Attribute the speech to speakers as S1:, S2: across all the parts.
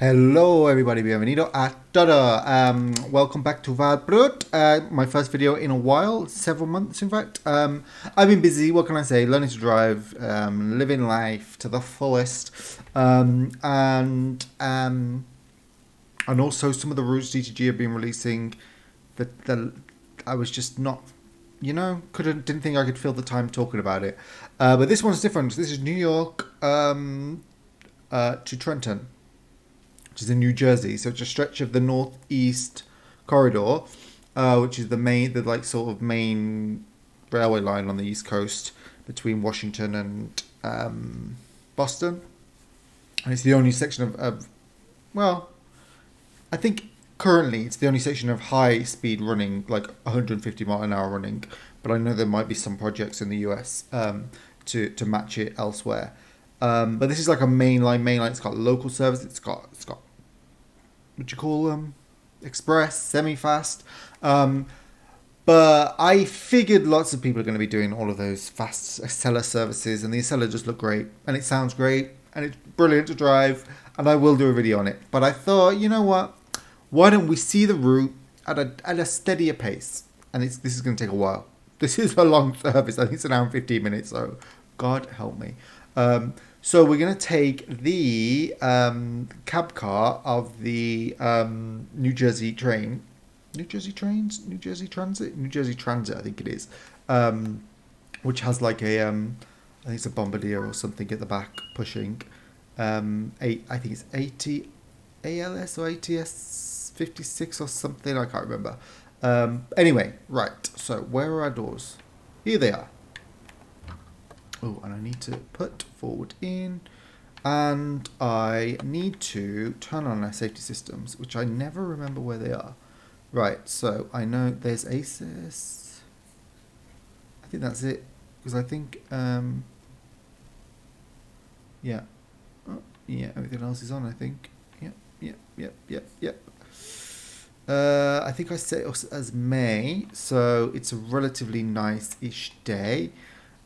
S1: Hello everybody, bienvenido a todo. Welcome back to Valbrut, my first video in a while, several months in fact. I've been busy, what can I say, learning to drive, living life to the fullest, and also some of the routes DTG have been releasing that I was just not, didn't think I could fill the time talking about it. But this one's different. This is New York to Trenton, which is in New Jersey. So it's a stretch of the northeast corridor, which is the main railway line on the East Coast between Washington and Boston. And it's the only section well, I think currently it's the only section of high speed running, like 150 mile an hour running. But I know there might be some projects in the US to match it elsewhere. But this is like a main line. It's got local service. It's got what you call them, express, semi-fast. But I figured lots of people are going to be doing all of those fast Acela services, and the Acela just look great, and it sounds great, and it's brilliant to drive, and I will do a video on it. But I thought, you know what? Why don't we see the route at a steadier pace? And this is going to take a while. This is a long service. I think it's an hour and 15 minutes. So God help me. So we're going to take the cab car of the New Jersey train. New Jersey Trains? New Jersey Transit? New Jersey Transit, I think it is. Which has like I think it's a bombardier or something at the back pushing. I think it's 80 ALS or ATS 56 or something. I can't remember. Anyway, right. So where are our doors? Here they are. Oh, and I need to put forward in, and I need to turn on our safety systems, which I never remember where they are. Right, so I know there's ACES. I think that's it, because I think, yeah. Oh, yeah, everything else is on, I think. Yep. I think I set it as May, so it's a relatively nice-ish day.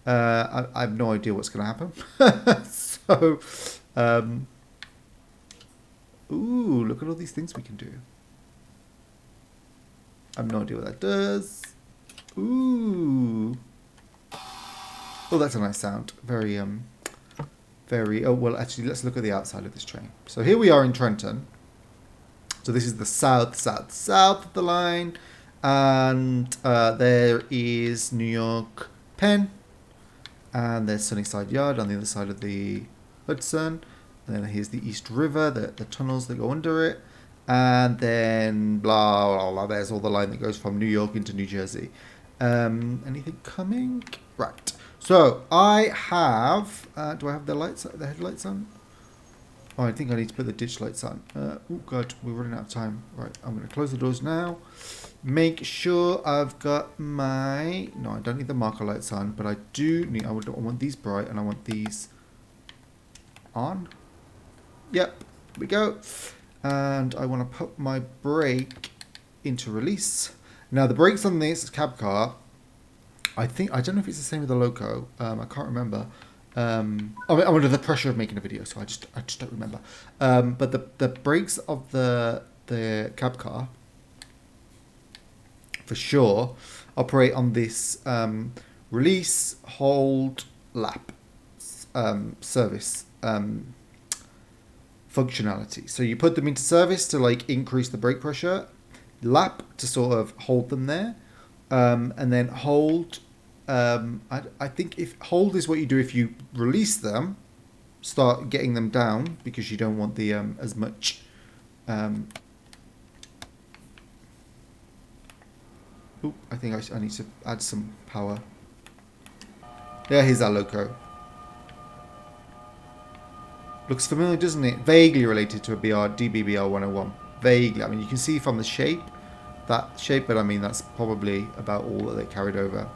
S1: I have no idea what's going to happen. So, ooh, look at all these things we can do. I have no idea what that does. Ooh. Oh, that's a nice sound. Very, oh, well, actually, let's look at the outside of this train. So here we are in Trenton. So this is the south of the line. And there is New York Penn. And there's Sunnyside Yard on the other side of the Hudson. And then here's the East River, the tunnels that go under it. And then blah, blah, blah. There's all the line that goes from New York into New Jersey. Anything coming? Right. So I have... do I have the headlights on? Oh, I think I need to put the ditch lights on. Oh, God, we're running out of time. Right, I'm going to close the doors now. Make sure I've got my... No, I don't need the marker lights on, but I do need... I want these bright, and I want these on. Yep, here we go. And I want to put my brake into release. Now, the brakes on this cab car, I don't know if it's the same with the Loco. I can't remember. I'm under the pressure of making a video, so I just don't remember. But the brakes of the cab car, for sure, operate on this release, hold, lap service functionality. So you put them into service to like increase the brake pressure, lap to sort of hold them there, and then hold. I think if hold is what you do if you release them, start getting them down because you don't want the as much. Oop, I think I need to add some power. Yeah, here's our Loco. Looks familiar, doesn't it? Vaguely related to a DBBR 101. Vaguely. I mean, you can see from the shape, but I mean, that's probably about all that they carried over.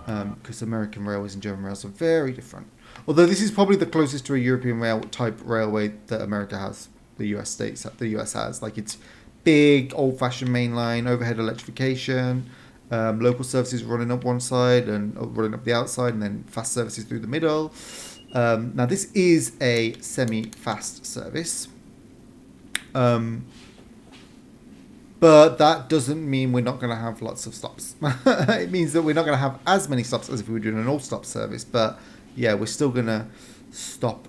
S1: Because American railways and German rails are very different. Although this is probably the closest to a European rail type railway that America has, the US has. Like, it's big, old-fashioned mainline, overhead electrification, local services running up one side and running up the outside, and then fast services through the middle. Now, this is a semi-fast service. But that doesn't mean we're not going to have lots of stops. It means that we're not going to have as many stops as if we were doing an all-stop service. But yeah, we're still going to stop.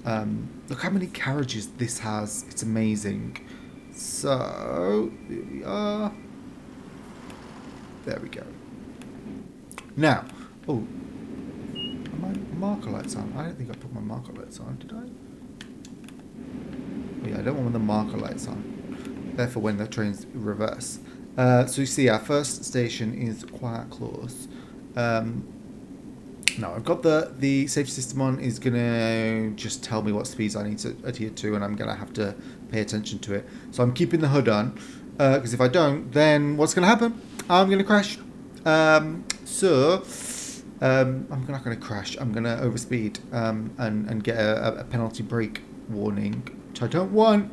S1: Look how many carriages this has. It's amazing. So, here we are. There we go. Now, oh, are my marker lights on? I don't think I put my marker lights on, did I? Oh, yeah, I don't want the marker lights on. Therefore, when the trains reverse. So you see, our first station is quite close. Now, I've got the safety system on. Is going to just tell me what speeds I need to adhere to, and I'm going to have to pay attention to it. So I'm keeping the hood on, because if I don't, then what's going to happen? I'm going to crash. I'm not going to crash. I'm going to overspeed and get a penalty brake warning, which I don't want.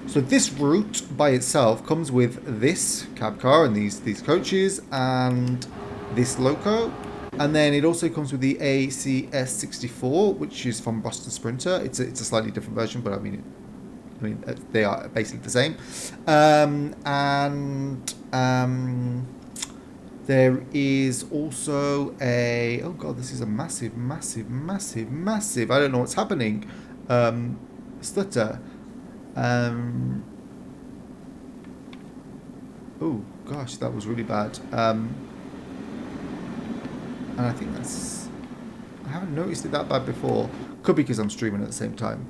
S1: So this route by itself comes with this cab car and these coaches and this loco, and then it also comes with the ACS64, which is from Boston Sprinter. It's a slightly different version, but I mean they are basically the same. There is also a, oh god, this is a massive. I don't know what's happening. Stutter. Oh gosh, that was really bad. And I think I haven't noticed it that bad before. Could be because I'm streaming at the same time.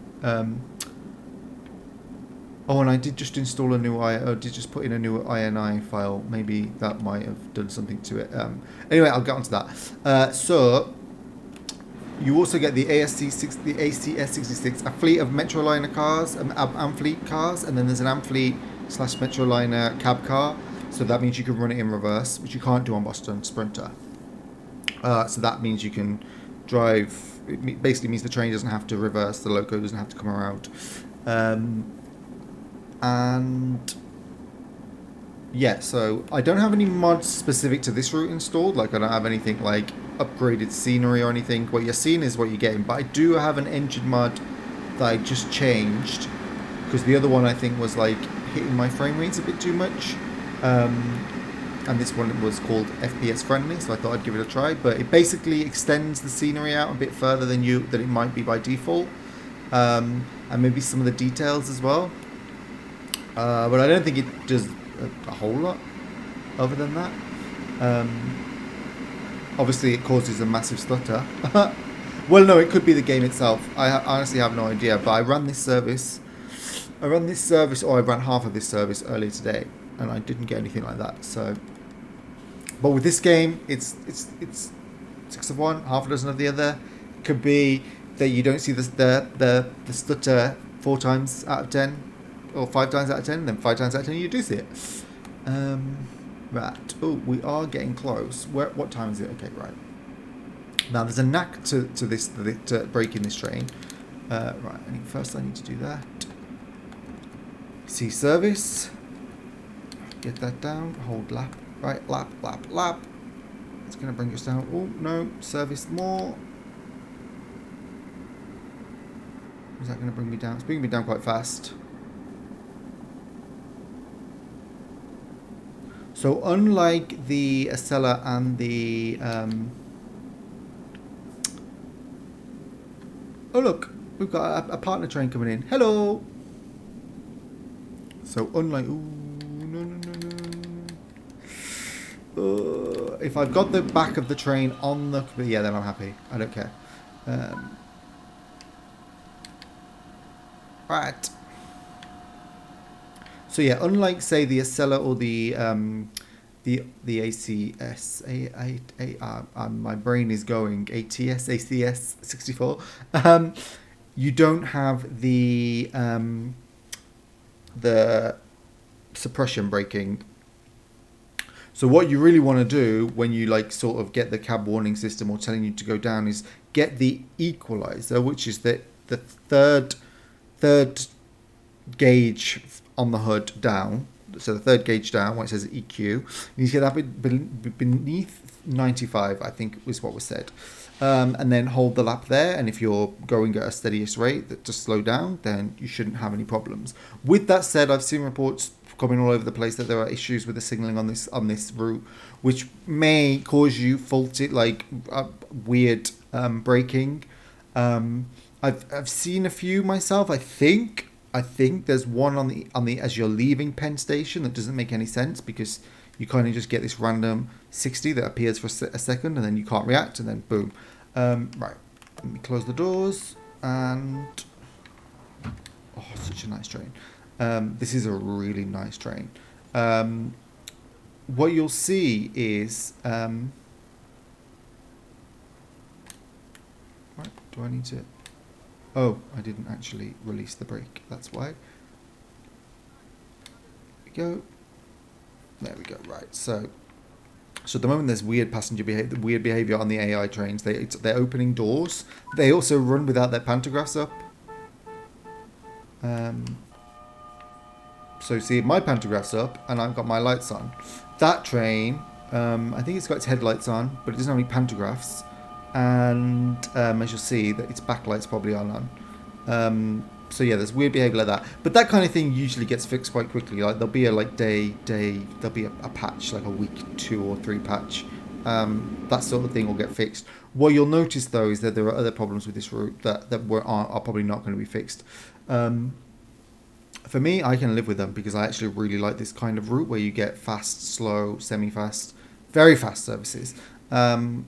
S1: Oh, and I did just install a new did just put in a new INI file. Maybe that might have done something to it. Anyway, I'll get onto that. So you also get the ACS66, a fleet of Metroliner cars, Amfleet cars, and then there's an Amfleet / Metroliner cab car. So that means you can run it in reverse, which you can't do on Boston Sprinter. So that means you can drive. It basically means the train doesn't have to reverse, the loco doesn't have to come around. And yeah, so I don't have any mods specific to this route installed. Like I don't have anything like upgraded scenery or anything. What you're seeing is what you're getting. But I do have an engine mod that I just changed, because the other one I think was like hitting my frame rates a bit too much. And this one was called FPS friendly, so I thought I'd give it a try. But it basically extends the scenery out a bit further than it might be by default, and maybe some of the details as well. But I don't think it does a whole lot other than that. Obviously, it causes a massive stutter. Well, no, it could be the game itself. I honestly have no idea. But I ran this service, or I ran half of this service earlier today, and I didn't get anything like that. So, but with this game, it's 6 of one, half a dozen of the other. It could be that you don't see the stutter 4 times out of 10, or 5 times out of 10, and then 5 times out of 10 you do see it. Right. Oh, we are getting close. What time is it? Okay, right. Now there's a knack to braking this train. Right. First I need to do that. See service. Get that down. Hold lap. Right. Lap. It's going to bring us down. Oh no. Service more. Is that going to bring me down? It's bringing me down quite fast. So unlike the Acela and the... oh look, we've got a partner train coming in. Hello! So unlike... Ooh, no. If I've got the back of the train on the... yeah, then I'm happy. I don't care. Right. So yeah, unlike say the Acela or the ACS, my brain is going ACS 64. You don't have the suppression braking. So what you really want to do when you like sort of get the cab warning system or telling you to go down is get the equalizer, which is the third gauge on the hood down. So the third gauge down where it says EQ, you need to get that beneath 95, I think was what was said. and then hold the lap there. And if you're going at a steadiest rate that just slow down, then you shouldn't have any problems. With that said, I've seen reports coming all over the place that there are issues with the signaling on this route, which may cause you weird braking. I've seen a few myself. I think there's one on the as you're leaving Penn Station that doesn't make any sense, because you kind of just get this random 60 that appears for a second, and then you can't react, and then boom. Right, let me close the doors, and oh, such a nice train. This is a really nice train. What you'll see is, right, do I need to? Oh, I didn't actually release the brake. That's why. There we go. There we go. Right. So at the moment there's weird behavior on the AI trains. They're opening doors. They also run without their pantographs up. So see, my pantograph's up and I've got my lights on. That train, I think it's got its headlights on, but it doesn't have any pantographs. And as you'll see, that its backlights probably aren't on. So yeah, there's weird behavior like that. But that kind of thing usually gets fixed quite quickly. Like there'll be there'll be a patch, like a week 2 or 3 patch. That sort of thing will get fixed. What you'll notice though is that there are other problems with this route that are probably not going to be fixed. For me, I can live with them because I actually really like this kind of route where you get fast, slow, semi-fast, very fast services. And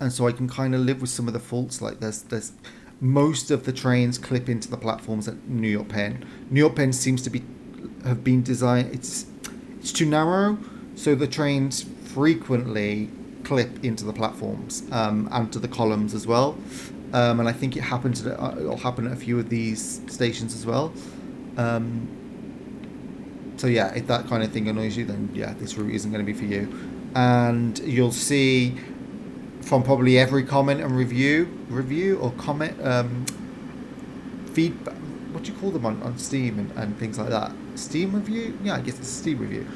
S1: so I can kind of live with some of the faults. Like there's most of the trains clip into the platforms at New York Penn. New York Penn seems to have been designed. It's too narrow, so the trains frequently clip into the platforms and to the columns as well. And I think it'll happen at a few of these stations as well. So yeah, if that kind of thing annoys you, then yeah, this route isn't going to be for you. And you'll see from probably every comment and review or comment, feedback, what do you call them on Steam and things like that? Steam review? Yeah, I guess it's a Steam review.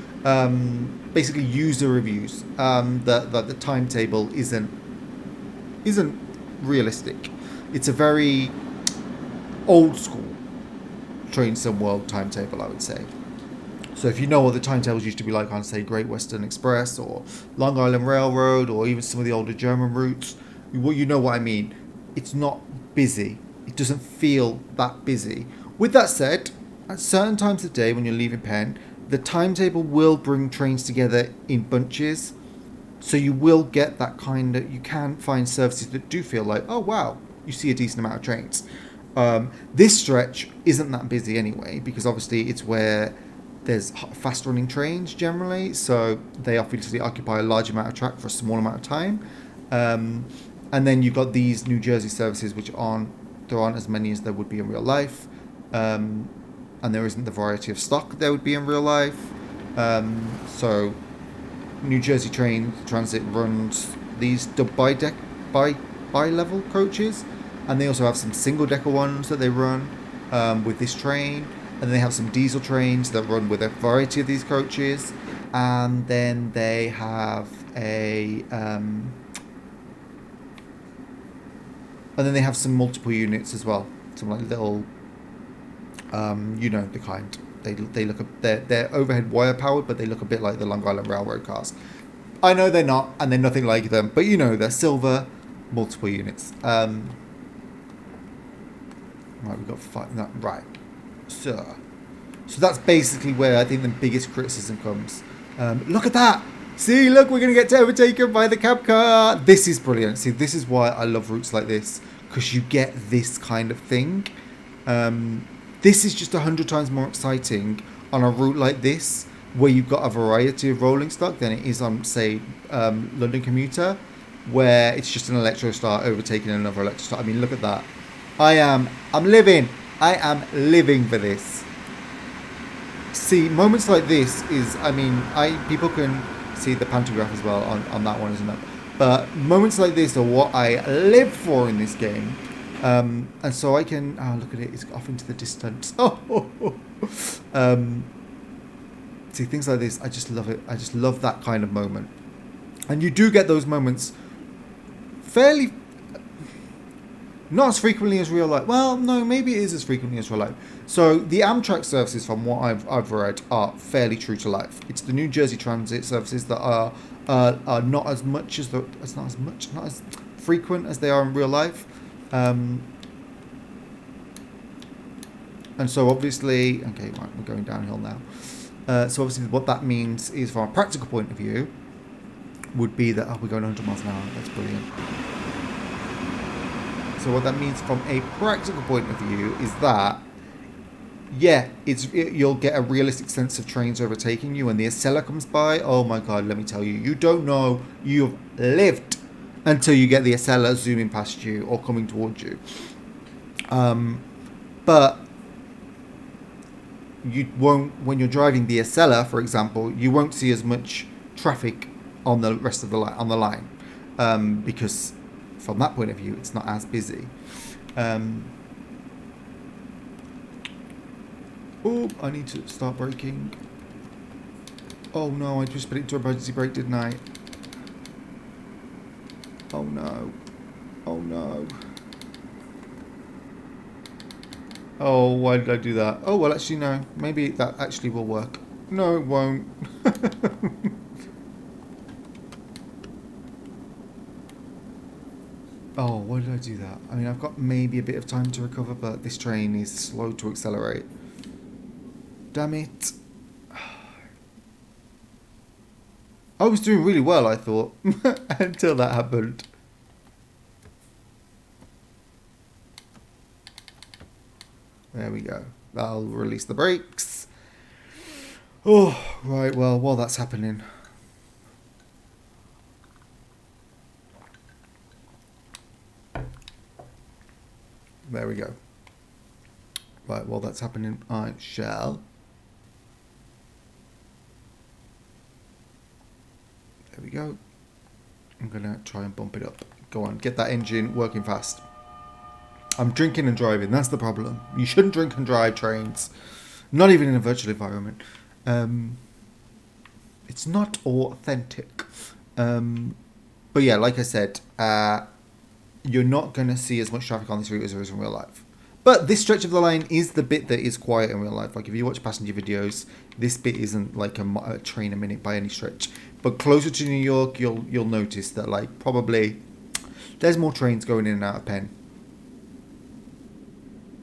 S1: Basically user reviews, that the timetable isn't realistic. It's a very old school Train Some World timetable, I would say. So if you know what the timetables used to be like on, say, Great Western Express or Long Island Railroad or even some of the older German routes, you know what I mean. It's not busy. It doesn't feel that busy. With that said, at certain times of day when you're leaving Penn, the timetable will bring trains together in bunches. So you will get that kind of, you can find services that do feel like, oh wow, you see a decent amount of trains. This stretch isn't that busy anyway, because obviously it's where there's fast running trains generally, so they obviously occupy a large amount of track for a small amount of time. And then you've got these New Jersey services, which there aren't as many as there would be in real life. And there isn't the variety of stock there would be in real life. So New Jersey Transit runs these bi-level coaches, and they also have some single-decker ones that they run with this train, and then they have some diesel trains that run with a variety of these coaches, and then they have some multiple units as well, some like little, you know the kind. They look they're overhead wire powered, but they look a bit like the Long Island Railroad cars. I know they're not, and they're nothing like them, but you know they're silver, multiple units. Right, we've got 5. No, right, so that's basically where I think the biggest criticism comes. Look at that! See, look, we're going to get overtaken by the cab car. This is brilliant. See, this is why I love routes like this, because you get this kind of thing. This is just 100 times more exciting on a route like this, where you've got a variety of rolling stock, than it is on, say, London Commuter, where it's just an Electrostar overtaking another Electrostar. I mean, look at that. I am living for this. See, moments like this is, I mean, people can see the pantograph as well on that one, isn't it? But moments like this are what I live for in this game. And so I can, look at it, it's off into the distance. See, things like this, I just love it. I just love that kind of moment. And you do get those moments fairly, not as frequently as real life. Well, no, maybe it is as frequently as real life. So the Amtrak services, from what I've read, are fairly true to life. It's the New Jersey Transit services that are not as much as not as frequent as they are in real life. And so obviously, okay, right, we're going downhill now. So obviously what that means is, from a practical point of view, would be that, we're going 100 miles an hour. That's brilliant. So what that means from a practical point of view is that, yeah, you'll get a realistic sense of trains overtaking you when the Acela comes by. Oh my God, let me tell you, you don't know you've lived until you get the Acela zooming past you or coming towards you. But you won't, when you're driving the Acela, for example, you won't see as much traffic on the rest of the on the line, because from that point of view, it's not as busy. Oh, I need to start braking. Oh no, I just put it into emergency brake, didn't I? Oh no. Oh no. Oh, why did I do that? Oh, well, actually, no. Maybe that actually will work. No, it won't. Oh, why did I do that? I mean, I've got maybe a bit of time to recover, but this train is slow to accelerate. Damn it. I was doing really well, I thought, until that happened. There we go. I'll release the brakes. Oh, right, well, while that's happening, there we go. Right, while that's happening, I shall. There we go. I'm going to try and bump it up. Go on, get that engine working fast. I'm drinking and driving, that's the problem. You shouldn't drink and drive trains. Not even in a virtual environment. It's not authentic. But yeah, like I said, you're not going to see as much traffic on this route as there is in real life. But this stretch of the line is the bit that is quiet in real life. Like if you watch passenger videos, this bit isn't like a train a minute by any stretch. But closer to New York, you'll notice that like probably there's more trains going in and out of Penn.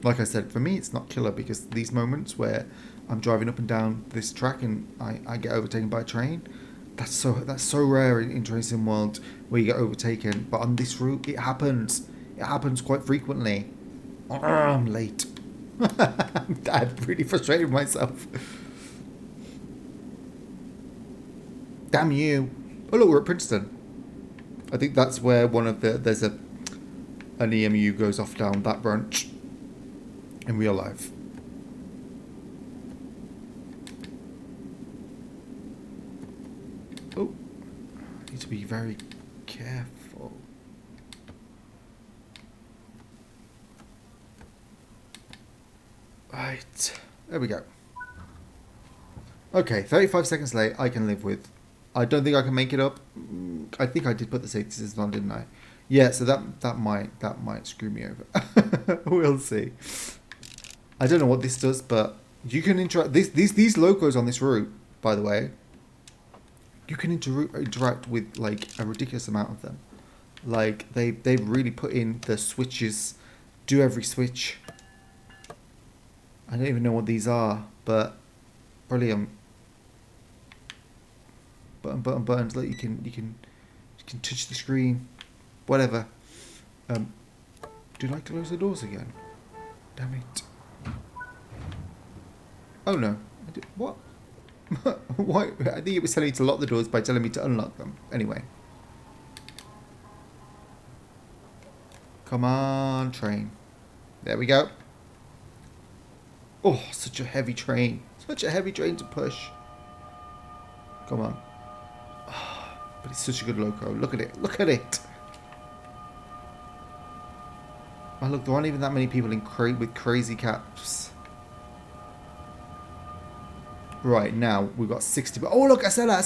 S1: Like I said, for me it's not killer, because these moments where I'm driving up and down this track and I get overtaken by a train, that's so rare in train sim world where you get overtaken. But on this route, it happens. It happens quite frequently. I'm late. I'm really frustrated with myself. Damn you. Oh look, we're at Princeton. I think that's where there's an EMU goes off down that branch in real life. Oh, I need to be very careful. Right, there we go. Okay, 35 seconds late, I can live with. I don't think I can make it up. I think I did put the safety system on, didn't I? Yeah, so that might screw me over. We'll see. I don't know what this does, but you can interact. These locos on this route, by the way, you can interact with like a ridiculous amount of them. Like they've really put in the switches, do every switch. I don't even know what these are, but brilliant. Buttons. Like you can touch the screen, whatever. Do you like to close the doors again? Damn it. Oh no. What? Why? I think it was telling me to lock the doors by telling me to unlock them. Anyway. Come on, train. There we go. Oh, such a heavy train. Such a heavy train to push. Come on. Oh, but it's such a good loco. Look at it. Look at it. Oh, look, there aren't even that many people with crazy caps. Right, now we've got 60. Oh, look, Acela.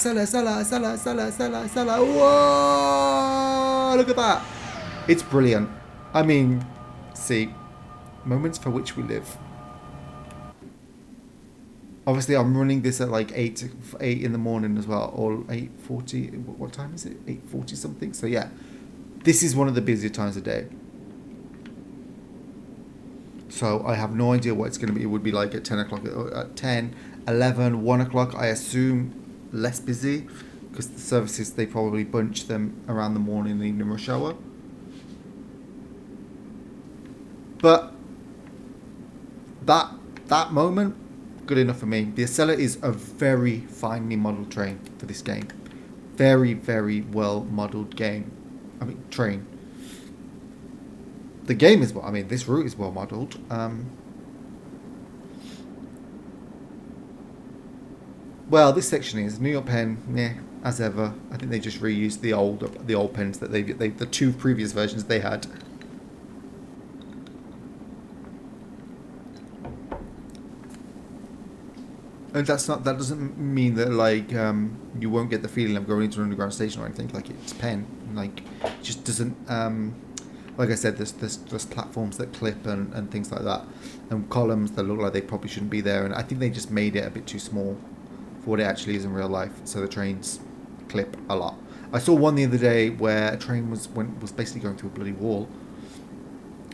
S1: Whoa! Look at that. It's brilliant. I mean, see, moments for which we live. Obviously, I'm running this at like 8 in the morning as well, or 8:40. What time is it? 8:40 something. So yeah, this is one of the busier times of day. So I have no idea what it's going to be. It would be like at 10 o'clock, at 10, 11, 1 o'clock. I assume less busy because the services, they probably bunch them around the morning and evening rush hour. But that moment, good enough for me. The Acela is a very finely modelled train for this game. Very, very well modelled game. I mean, train. The game is well. I mean, this route is well modelled. Well, this section is New York Penn. Yeah, as ever. I think they just reused the old pens that they the two previous versions they had. And that doesn't mean that like you won't get the feeling of going into an underground station or anything. Like it's Penn. Like it just doesn't. Like I said, there's platforms that clip and things like that, and columns that look like they probably shouldn't be there. And I think they just made it a bit too small for what it actually is in real life. So the trains clip a lot. I saw one the other day where a train was basically going through a bloody wall.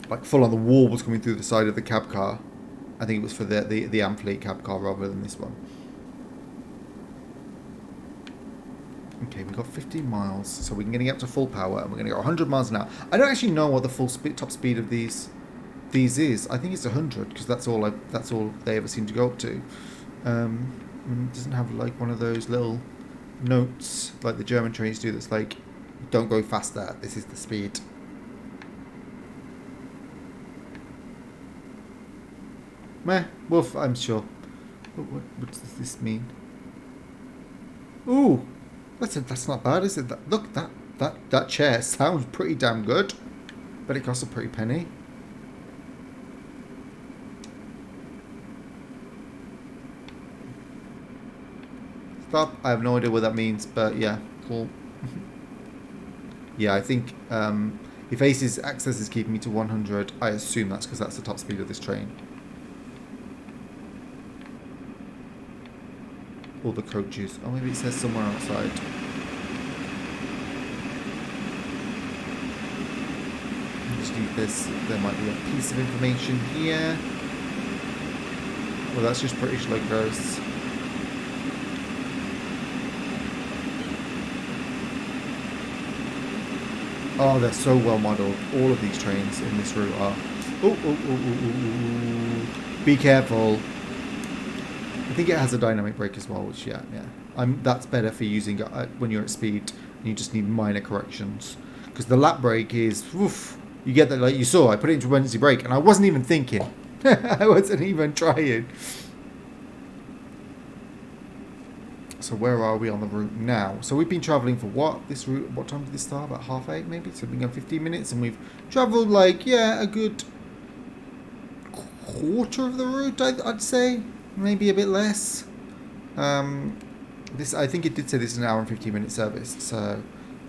S1: Like full on, the wall was coming through the side of the cab car. I think it was for the Amfleet cab car rather than this one. Okay, we've got 15 miles, so we're getting up to full power, and we're going to go 100 miles an hour. I don't actually know what the full top speed of these is. I think it's 100 because that's all they ever seem to go up to. It doesn't have like one of those little notes like the German trains do. That's like, don't go faster. This is the speed. Meh, Wolf, I'm sure. What does this mean? Ooh, that's not bad, is it? Look, that chair sounds pretty damn good, but it costs a pretty penny. Stop. I have no idea what that means, but yeah, cool. Yeah, I think if Ace's access is keeping me to 100, I assume that's because that's the top speed of this train. All the coaches. Oh, maybe it says somewhere outside. Just need this. There might be a piece of information here. Well, that's just British logos. Oh, they're so well modelled. All of these trains in this route are. Be careful. I think it has a dynamic brake as well, which yeah. That's better for using when you're at speed and you just need minor corrections. Because the lap brake is, oof, you get that, like you saw, I put it into emergency brake and I wasn't even thinking. I wasn't even trying. So where are we on the route now? So we've been travelling for what? This route, what time did this start? About 8:30 maybe? So we've been going 15 minutes and we've travelled like, yeah, a good quarter of the route, I'd say. Maybe a bit less. This, I think it did say this is an hour and 15-minute service. So,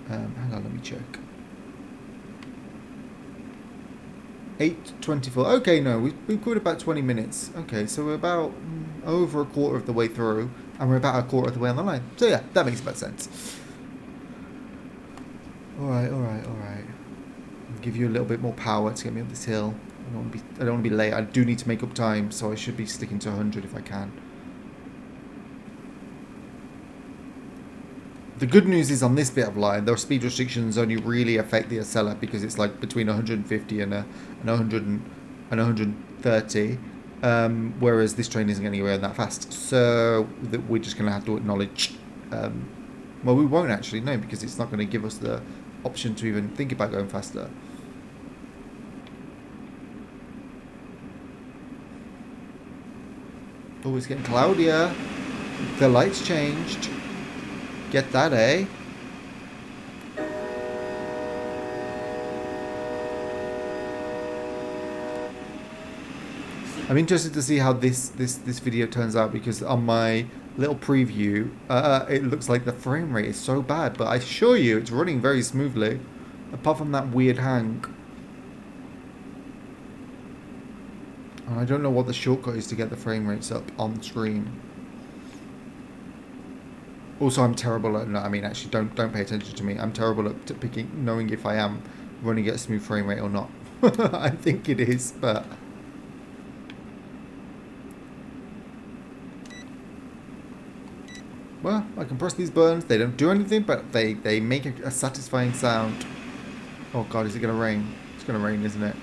S1: hang on, let me check. 8:24. Okay, no, we've got about 20 minutes. Okay, so we're about over a quarter of the way through, and we're about a quarter of the way on the line. So yeah, that makes about sense. All right. I'll give you a little bit more power to get me up this hill. I don't want to be late. I do need to make up time, so I should be sticking to 100 if I can. The good news is on this bit of line, their speed restrictions only really affect the Acela because it's like between 150 and 100 and 130, whereas this train isn't getting around that fast. So we're just going to have to acknowledge. Well, we won't actually, no, because it's not going to give us the option to even think about going faster. Oh, it's getting cloudier. The lights changed. Get that, eh? I'm interested to see how this video turns out because on my little preview, it looks like the frame rate is so bad, but I assure you it's running very smoothly. apart from that weird hang. And I don't know what the shortcut is to get the frame rates up on screen. Also, I'm terrible at... No, I mean, actually, don't pay attention to me. I'm terrible at picking, knowing if I am running at a smooth frame rate or not. I think it is, but... Well, I can press these buttons. They don't do anything, but they make a satisfying sound. Oh, God, is it going to rain? It's going to rain, isn't it?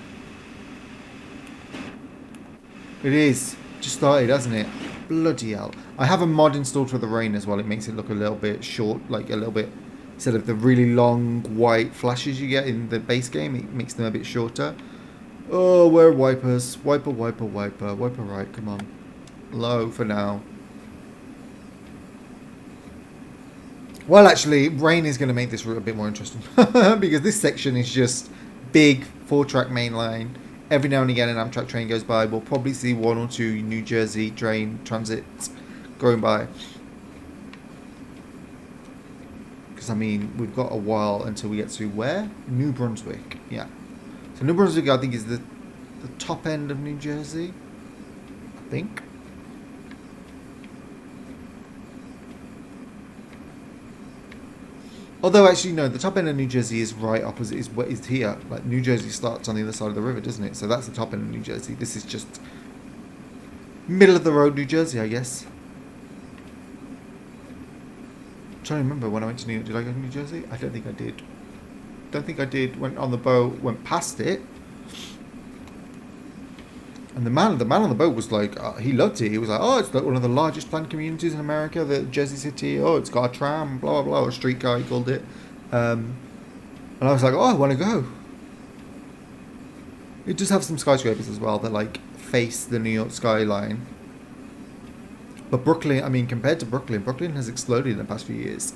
S1: It is. Just started, hasn't it? Bloody hell. I have a mod installed for the rain as well. It makes it look a little bit short, like a little bit... Instead of the really long white flashes you get in the base game, it makes them a bit shorter. Oh, where are wipers? Wiper, wiper, wiper. Wiper right, come on. Low for now. Well, actually, rain is going to make this route a bit more interesting. Because this section is just big 4-track main line. Every now and again an Amtrak train goes by. We'll probably see 1 or 2 New Jersey train transits going by. Because, I mean, we've got a while until we get to where? New Brunswick. Yeah. So New Brunswick, I think, is the top end of New Jersey. I think. Although, actually, no, the top end of New Jersey is right opposite, is here. Like, New Jersey starts on the other side of the river, doesn't it? So that's the top end of New Jersey. This is just middle of the road New Jersey, I guess. I'm trying to remember when I went to New York. Did I go to New Jersey? I don't think I did. Don't think I did. Went on the boat, went past it. And the man on the boat was like, he loved it. He was like, oh, it's like one of the largest planned communities in America, the Jersey City. Oh, it's got a tram, blah, blah, blah, or a streetcar, he called it. And I was like, oh, I want to go. It does have some skyscrapers as well that, like, face the New York skyline. But Brooklyn, I mean, compared to Brooklyn, Brooklyn has exploded in the past few years.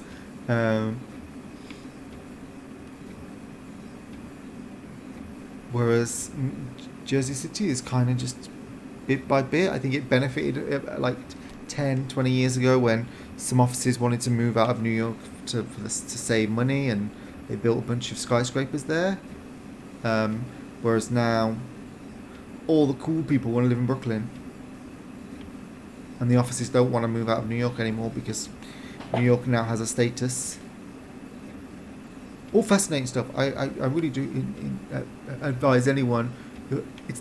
S1: Whereas Jersey City is kind of just bit by bit. I think it benefited like 10, 20 years ago when some offices wanted to move out of New York to save money, and they built a bunch of skyscrapers there. Whereas now all the cool people want to live in Brooklyn, and the offices don't want to move out of New York anymore because New York now has a status. All fascinating stuff. I really do advise anyone. It's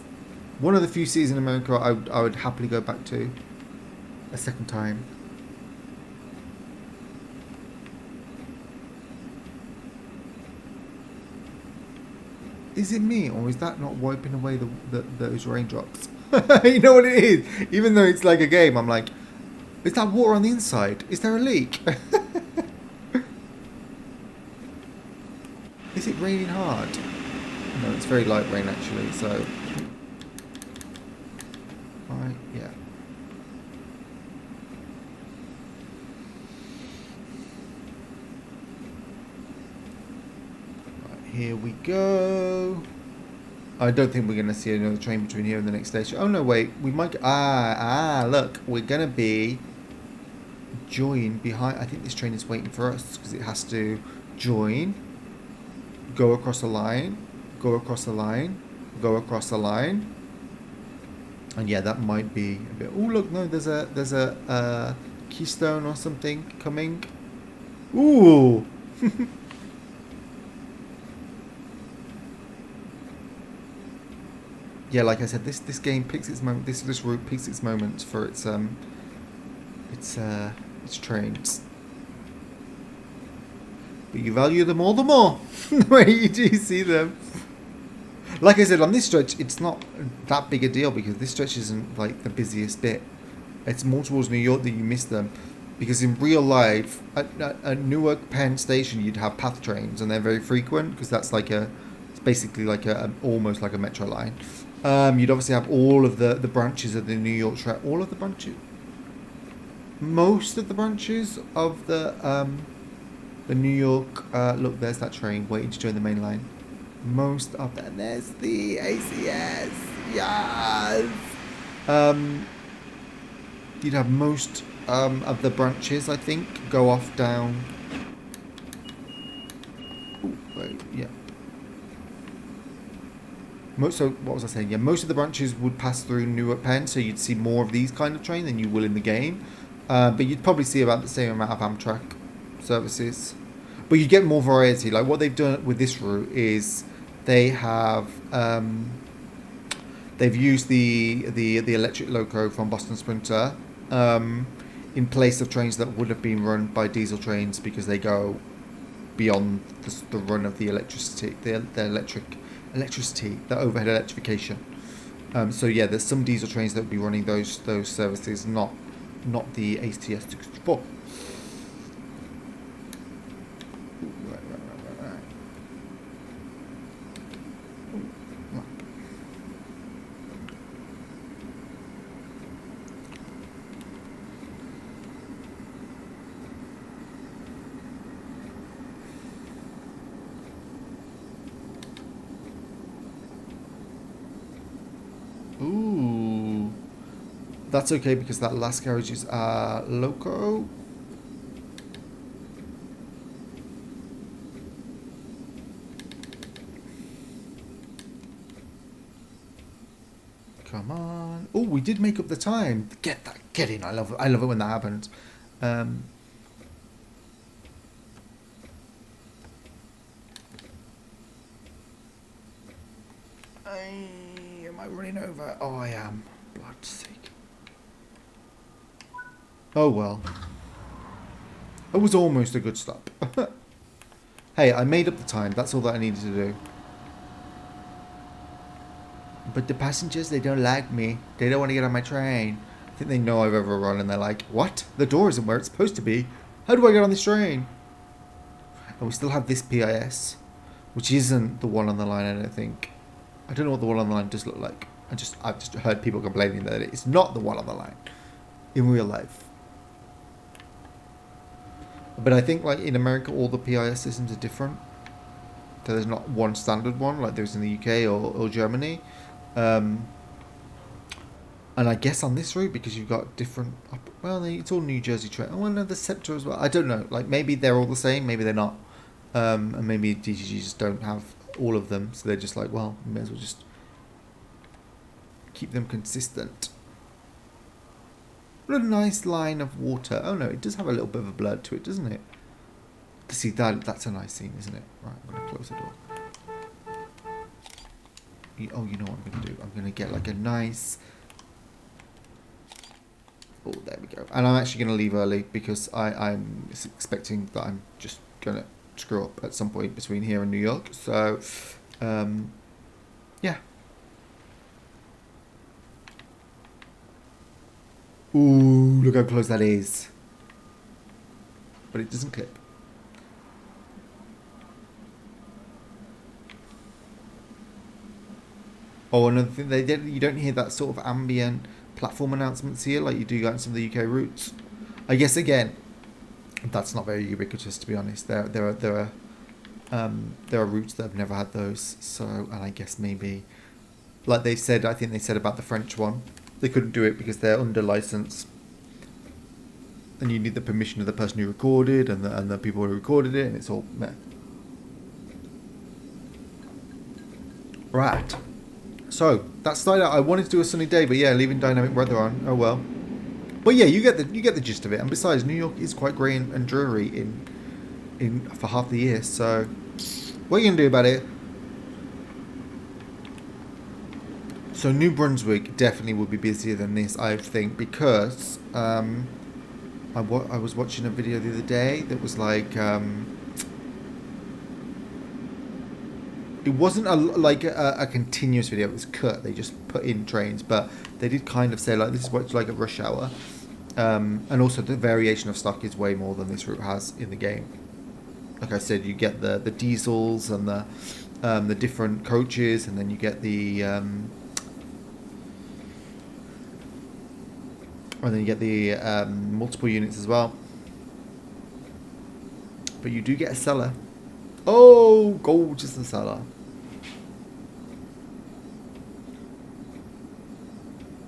S1: one of the few cities in America I would happily go back to a second time. Is it me, or is that not wiping away those raindrops? You know what it is? Even though it's like a game, I'm like, is that water on the inside? Is there a leak? Is it raining hard? No, it's very light rain actually, so... Right, yeah. Right, here we go. I don't think we're going to see another train between here and the next station. Oh no, wait, we might... look, we're going to be joined behind... I think this train is waiting for us, because it has to join... Go across the line, go across the line, go across the line, and yeah, that might be a bit. Oh look, no, there's a keystone or something coming. Ooh. Yeah, like I said, this game picks its moment. This route picks its moments for its trains. But you value them all the more the way you do see them. Like I said, on this stretch, it's not that big a deal because this stretch isn't like the busiest bit. It's more towards New York that you miss them. Because in real life, at Newark Penn Station, you'd have path trains, and they're very frequent because that's like it's basically like almost like a metro line. You'd obviously have all of the branches of the New York track. All of the branches? Most of the branches of the New York, look, there's that train waiting to join the main line. Most of that, there's the ACS, yes! You'd have most of the branches, I think, go off down... Ooh, wait, yeah. So what was I saying? Yeah, most of the branches would pass through Newark Penn, so you'd see more of these kind of train than you will in the game. But you'd probably see about the same amount of Amtrak services. But you get more variety. Like what they've done with this route is they have they've used the electric loco from Boston Sprinter in place of trains that would have been run by diesel trains because they go beyond the run of the electricity, the electricity, the overhead electrification. So yeah, there's some diesel trains that would be running those services, not the ATS 264. Ooh, that's okay because that last carriage is loco. Come on! Oh, we did make up the time. Get in! I love it when that happens. Am I running over? Oh, I am. Blood's sake. Oh well. It was almost a good stop. Hey, I made up the time. That's all that I needed to do. But the passengers, they don't like me. They don't want to get on my train. I think they know I've overrun and they're like, what? The door isn't where it's supposed to be. How do I get on this train? And we still have this PIS, which isn't the one on the line, I don't think. I don't know what the one on the line does look like. I've just heard people complaining that it's not the one on the line in real life. But I think like in America, all the PIS systems are different. So there's not one standard one like there's in the UK or Germany. And I guess on this route, because you've got different... Well, it's all New Jersey train. Oh, and the Scepter as well. I don't know. Like, maybe they're all the same. Maybe they're not. And maybe DTG just don't have all of them. So they're just like, well, we may as well just keep them consistent. What a nice line of water. Oh, no, it does have a little bit of a blur to it, doesn't it? To see that's a nice scene, isn't it? Right, I'm going to close the door. Oh, you know what I'm going to do? I'm going to get like a nice... Oh, there we go. And I'm actually going to leave early because I'm expecting that I'm just going to screw up at some point between here and New York. So, yeah. Ooh, look how close that is. But it doesn't clip. Oh, another thing, you don't hear that sort of ambient platform announcements here like you do on some of the UK routes. I guess again, that's not very ubiquitous, to be honest. There are routes that have never had those. So, and I guess maybe, like they said, I think they said about the French one, they couldn't do it because they're under license, and you need the permission of the person who recorded and the people who recorded it, and it's all meh. Right. So that started out. I wanted to do a sunny day, but yeah, leaving dynamic weather on. Oh well. But yeah, you get the gist of it. And besides, New York is quite grey and dreary in for half the year. So what are you gonna do about it? So New Brunswick definitely would be busier than this, I think, because I was watching a video the other day that was like. It wasn't a continuous video. It was cut. They just put in trains, but they did kind of say like this is what it's like at rush hour, and also the variation of stock is way more than this route has in the game. Like I said, you get the diesels and the different coaches, and then you get the multiple units as well. But you do get a cellar. Oh, gorgeous the cellar.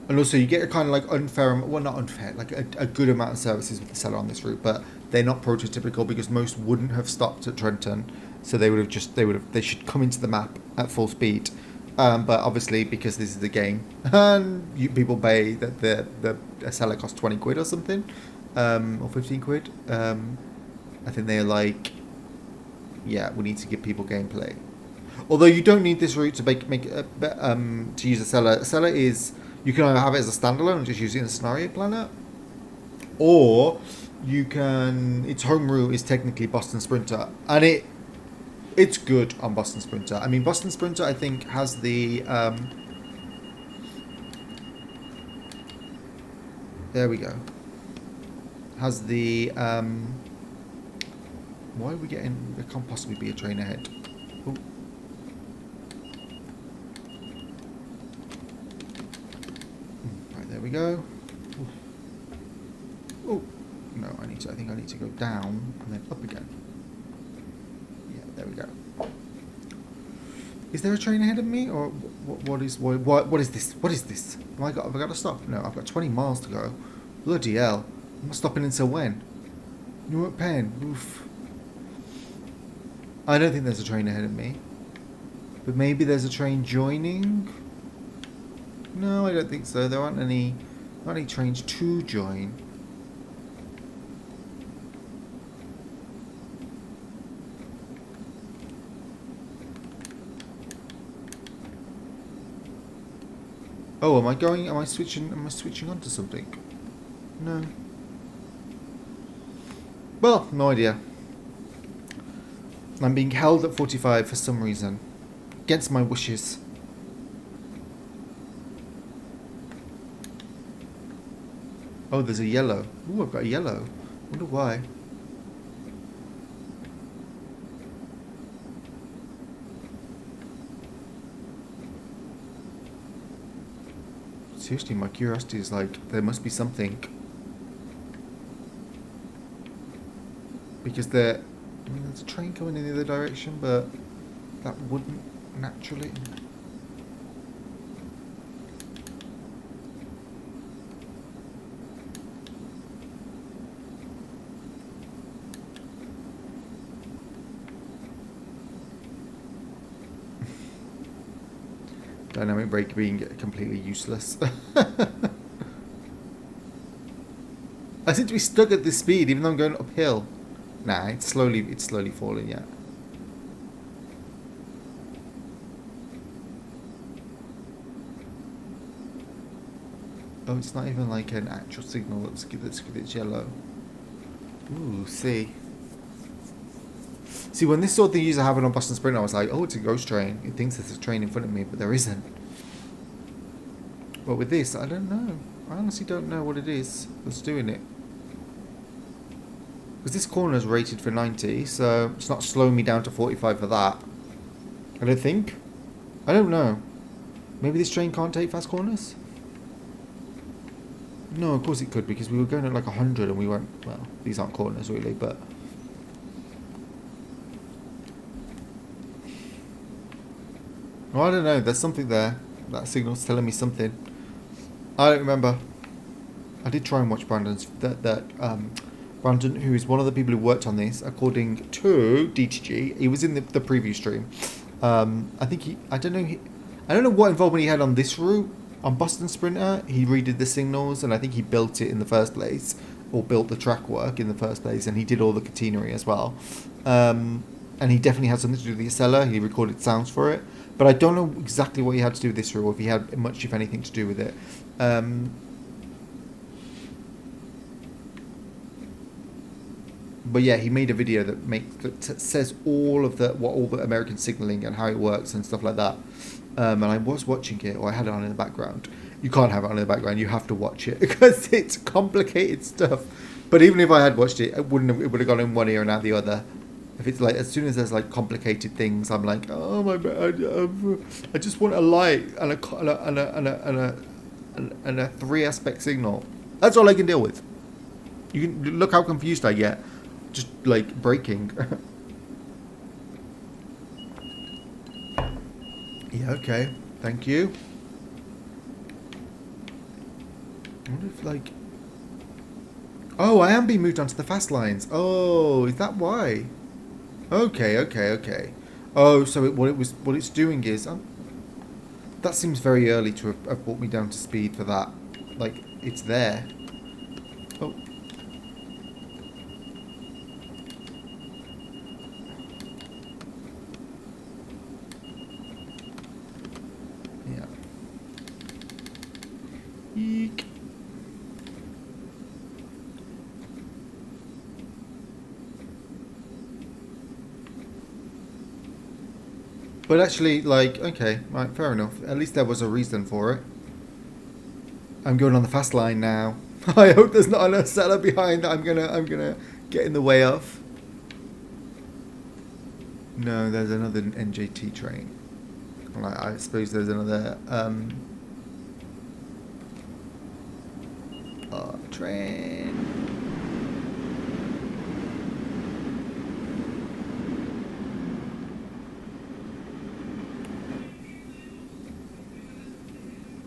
S1: And also you get a kind of like unfair, well not unfair, like a good amount of services with the cellar on this route, but they're not prototypical because most wouldn't have stopped at Trenton, so they should come into the map at full speed, But obviously, because this is the game, and people pay that the seller costs 20 quid or something, or 15 quid. I think they're like, yeah, we need to give people gameplay. Although you don't need this route to to use a seller. A seller is, you can either have it as a standalone and just use it in a scenario planner, or you can. Its home route is technically Boston Sprinter, and it's good on Boston Sprinter. I mean, Boston Sprinter, I think, has the... there we go. Has the... why are we getting... There can't possibly be a train ahead. Ooh. Right, there we go. Oh, no, I think I need to go down and then up again. Yeah, there we go. Is there a train ahead of me, or what is this? What is this? Have I got to stop? No, I've got 20 miles to go. Bloody hell! I'm not stopping until when? You weren't paying. Oof. I don't think there's a train ahead of me, but maybe there's a train joining. No, I don't think so. There aren't any trains to join. Oh, am I switching on to something? No. Well, no idea. I'm being held at 45 for some reason. Against my wishes. Oh, there's a yellow. Ooh, I've got a yellow. Wonder why. Seriously, my curiosity is like, there must be something. Because there's a train coming in the other direction, but that wouldn't naturally... Dynamic brake being completely useless. I seem to be stuck at this speed even though I'm going uphill. Nah, it's slowly falling, yeah. Oh, it's not even like an actual signal that's yellow. Ooh, see, when this sort of thing used to happen on Boston Sprint, I was like, oh, it's a ghost train. It thinks there's a train in front of me, but there isn't. But with this, I don't know. I honestly don't know what it is that's doing it. Because this corner is rated for 90, so it's not slowing me down to 45 for that. I don't think. I don't know. Maybe this train can't take fast corners? No, of course it could, because we were going at like 100 and we weren't... Well, these aren't corners really, but... Well, I don't know. There's something there. That signal's telling me something. I don't remember. I did try and watch Brandon's... Brandon, who is one of the people who worked on this, according to DTG, he was in the preview stream. I think I don't know what involvement he had on this route. On Boston Sprinter, he redid the signals, and I think he built it in the first place, or built the track work in the first place, and he did all the catenary as well. And he definitely had something to do with the seller. He recorded sounds for it, but I don't know exactly what he had to do with this route, or if he had much, if anything, to do with it. But yeah, he made a video that says all the American signaling and how it works and stuff like that. And I was watching it, or I had it on in the background. You can't have it on in the background; you have to watch it because it's complicated stuff. But even if I had watched it, it would have gone in one ear and out the other. If it's like, as soon as there's like complicated things, I'm like, oh my god, I just want a light and a 3-aspect signal. That's all I can deal with. You can look how confused I get. Just like braking. Yeah, okay. Thank you. I wonder if like... Oh, I am being moved onto the fast lines. Oh, is that why? Okay. Oh, so what it's doing is... That seems very early to have brought me down to speed for that. Like, it's there. Oh. Yeah. Eek. But actually, like, okay, right, fair enough. At least there was a reason for it. I'm going on the fast line now. I hope there's not a seller behind that I'm gonna get in the way of. No, there's another NJT train. Like, I suppose there's another train.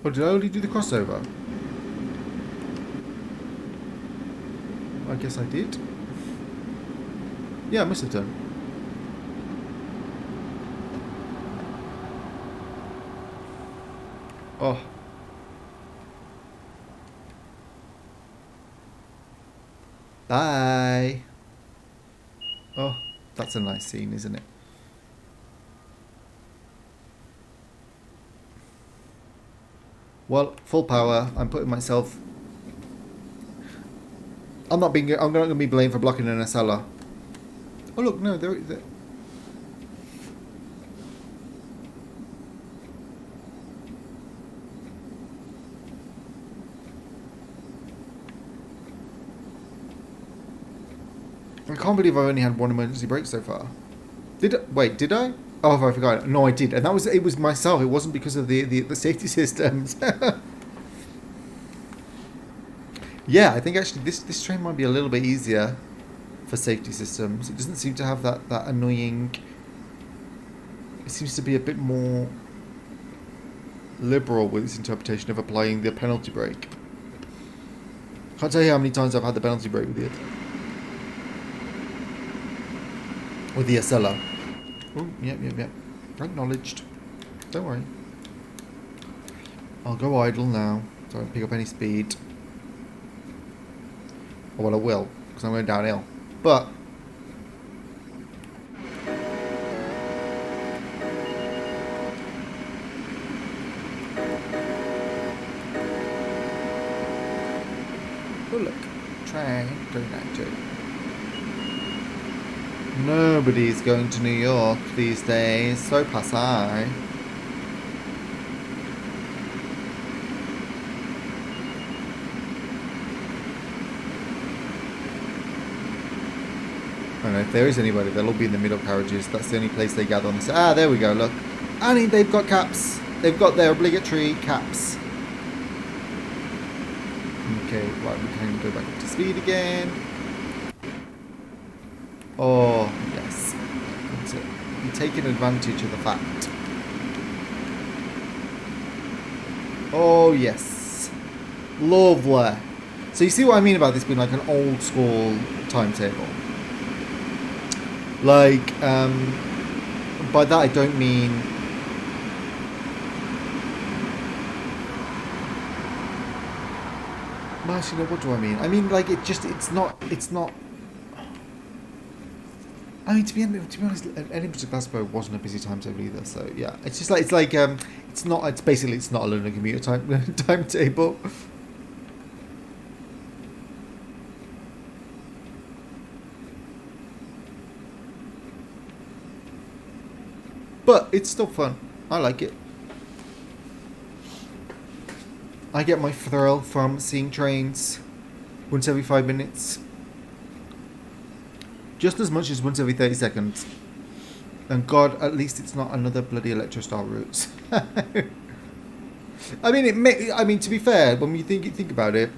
S1: Oh, did I already do the crossover? I guess I did. Yeah, I must have done. Oh. Bye. Oh, that's a nice scene, isn't it? Well, full power. I'm putting myself. I'm not going to be blamed for blocking an SLR. Oh look, no, there. I can't believe I only had one emergency brake so far. Wait, did I? Oh, I forgot. No, I did, and it was myself. It wasn't because of the safety systems. Yeah, I think actually this train might be a little bit easier for safety systems. It doesn't seem to have that annoying. It seems to be a bit more liberal with its interpretation of applying the penalty brake. Can't tell you how many times I've had the penalty brake with it. With the SLR. Oh, yep. Acknowledged. Don't worry. I'll go idle now. Don't pick up any speed. Oh, well, I will, because I'm going downhill. But oh look, train going down too. Nobody's going to New York these days. So passé. I don't know if there is anybody. They'll all be in the middle carriages. That's the only place they gather on this. Ah, there we go. Look, and they've got caps. They've got their obligatory caps. Okay, right. We can go back up to speed again. Oh, yes. You're taking advantage of the fact. Oh, yes. Lovely. So you see what I mean about this being like an old school timetable? Like, by that I don't mean... Well, actually, no, what do I mean? I mean, like, it's not... I mean, to be honest, Edinburgh to Glasgow wasn't a busy timetable either. So yeah, it's just like it's not. It's basically not a London commuter timetable. But it's still fun. I like it. I get my thrill from seeing trains once every 5 minutes. Just as much as once every 30 seconds. And God, at least it's not another bloody Electrostar routes. I mean, to be fair, when you think about it,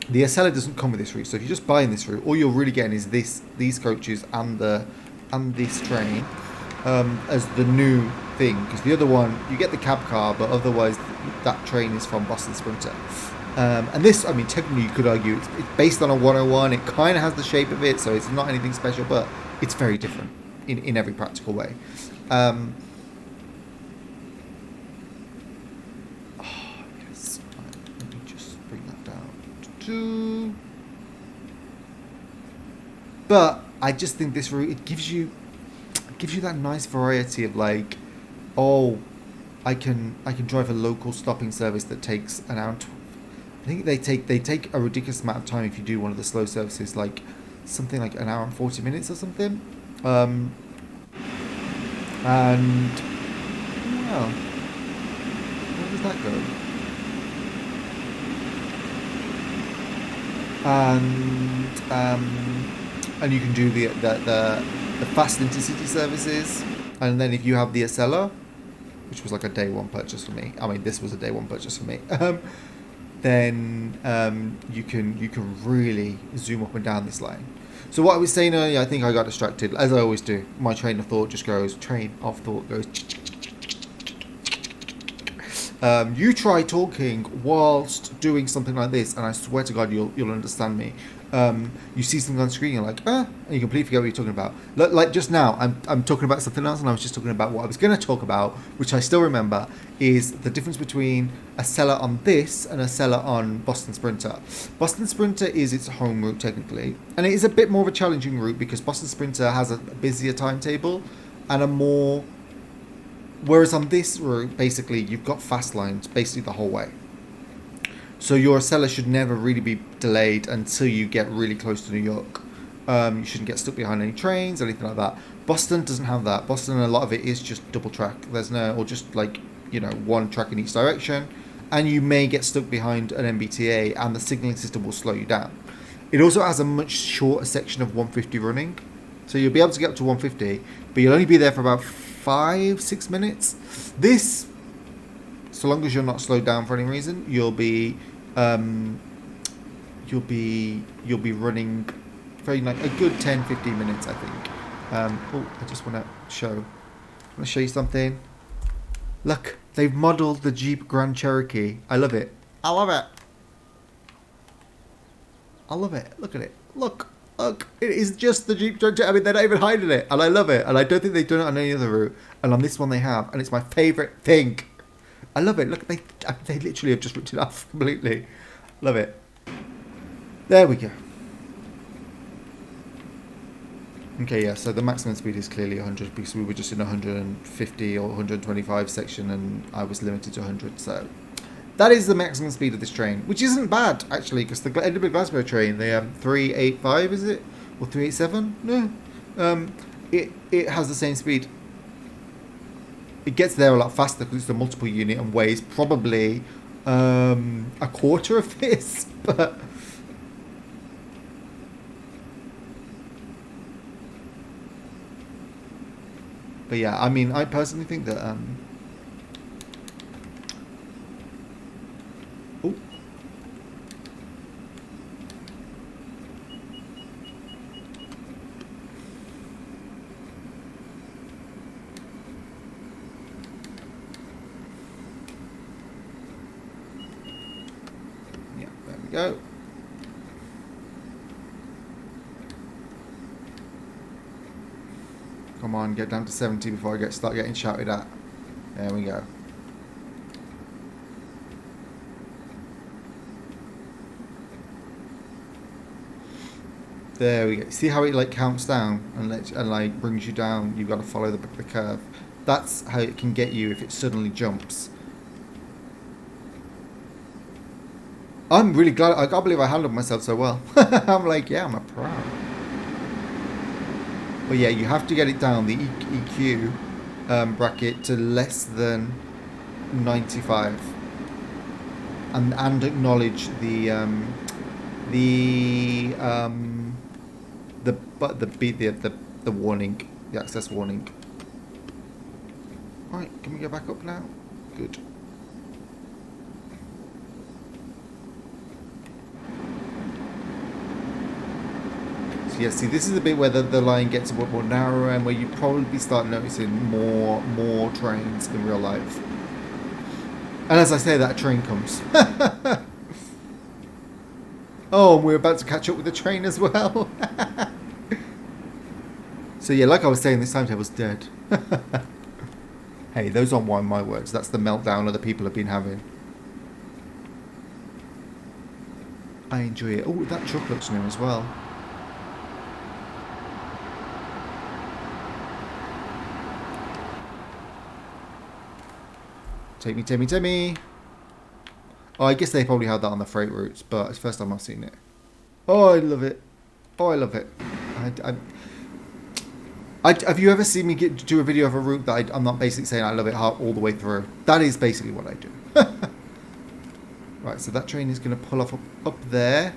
S1: the seller doesn't come with this route. So if you're just buying this route, all you're really getting is these coaches and this train as the new thing. Because the other one, you get the cab car, but otherwise that train is from Boston Sprinter. And this, I mean, technically you could argue it's based on a 101. It kind of has the shape of it, so it's not anything special, but it's very different in every practical way. But I just think this route, it gives you that nice variety of like, oh, I can drive a local stopping service that takes an hour. I think they take a ridiculous amount of time if you do one of the slow services, like something like an hour and 40 minutes or something. And well, where does that go? And you can do the fast intercity services, and then if you have the Acela, which was like a day one purchase for me. I mean, this was a day one purchase for me. Then you can really zoom up and down this line. So what I was saying earlier, I think I got distracted, as I always do. My train of thought goes. You try talking whilst doing something like this, and I swear to God, you'll understand me. You see something on screen, you're like, and you completely forget what you're talking about. Like just now, I'm talking about something else, and I was just talking about what I was going to talk about, which I still remember, is the difference between a seller on this and a seller on Boston Sprinter. Boston Sprinter is its home route, technically, and it is a bit more of a challenging route because Boston Sprinter has a busier timetable and a more... Whereas on this route, basically, you've got fast lines basically the whole way. So your seller should never really be delayed until you get really close to New York. You shouldn't get stuck behind any trains or anything like that. Boston doesn't have that. Boston, a lot of it is just double track. There's no, or just like, one track in each direction. And you may get stuck behind an MBTA and the signaling system will slow you down. It also has a much shorter section of 150 running. So you'll be able to get up to 150, but you'll only be there for about 5-6 minutes. This, so long as you're not slowed down for any reason, you'll be running very like a good 10-15 minutes, I think. I just want to show you something. Look, they've modelled the Jeep Grand Cherokee. I love it. Look at it. Look. It is just the Jeep Grand Cherokee. I mean, they're not even hiding it, and I love it. And I don't think they've done it on any other route. And on this one they have, and it's my favourite thing. I love it. Look, they literally have just ripped it off completely. Love it. There we go. Okay, yeah, so the maximum speed is clearly 100 because we were just in 150 or 125 section and I was limited to 100, so that is the maximum speed of this train, which isn't bad, actually, because the Edinburgh Glasgow train, the 385, is it? Or 387? No. It has the same speed. It gets there a lot faster because it's a multiple unit and weighs probably a quarter of this, but... But yeah, I mean, I personally think that... Oh. Yeah, there we go. Come on, get down to 70 before I start getting shouted at. There we go. There we go. See how it like counts down and like brings you down? You've got to follow the curve. That's how it can get you if it suddenly jumps. I'm really glad. I can't believe I handled myself so well. I'm like, yeah, I'm a pro. But yeah, you have to get it down the EQ bracket to less than 95, and acknowledge the warning, the access warning. Right, can we go back up now? Good. So yeah, see, this is the bit where the line gets a bit more narrow and where you probably start noticing more trains in real life. And as I say, that train comes. Oh, and we're about to catch up with the train as well. So yeah, like I was saying, this timetable's dead. Hey, those aren't my words. That's the meltdown other people have been having. I enjoy it. Oh, that truck looks new as well. Take me, take me, take me. Oh, I guess they probably had that on the freight routes, but it's the first time I've seen it. Oh, I love it. Oh, I love it. Have you ever seen me do a video of a route that I'm not basically saying I love it all the way through? That is basically what I do. Right, so that train is going to pull off up there,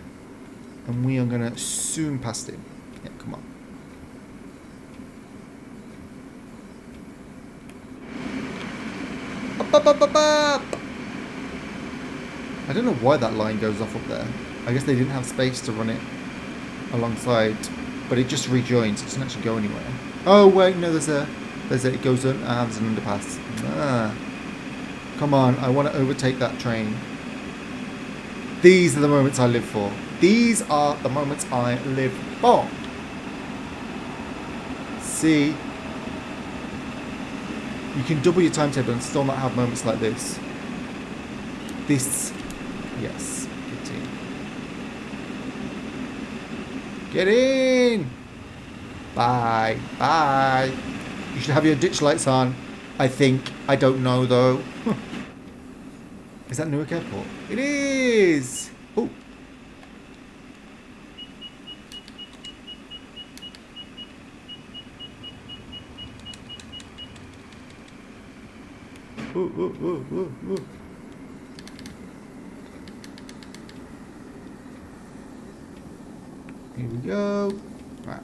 S1: and we are going to soon past him. Yeah, come on. Up, up, up, up, up! I don't know why that line goes off up there. I guess they didn't have space to run it alongside, but it just rejoins. It doesn't actually go anywhere. Oh wait, no, it goes on. There's an underpass. Come on, I want to overtake that train. These are the moments I live for. These are the moments I live for. See, you can double your timetable and still not have moments like this. Yes, get in. Get in! Bye, bye. You should have your ditch lights on, I think. I don't know, though. Is that Newark Airport? It is! Oh. Ooh. Here we go. Right.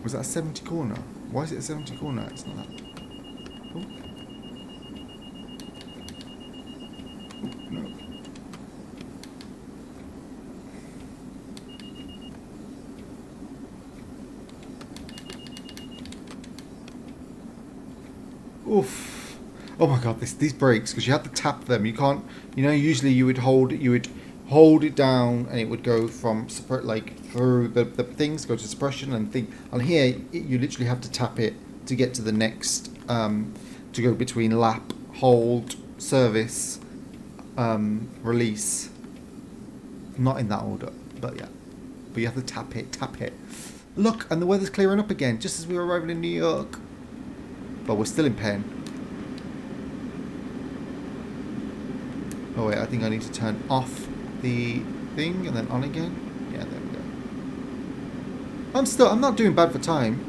S1: Was that a 70 corner? Why is it a 70 corner? It's not that. Oh. Oh, no. Oof. Oh my god, these brakes, because you have to tap them. You can't, usually you would hold it down and it would go from through the things, go to suppression and thing. On here, you literally have to tap it to get to the next, to go between lap, hold, service, release. Not in that order, but yeah. But you have to tap it. Look, and the weather's clearing up again, just as we were arriving in New York. But we're still in Penn. Oh wait, I think I need to turn off the thing and then on again. Yeah, there we go. I'm not doing bad for time.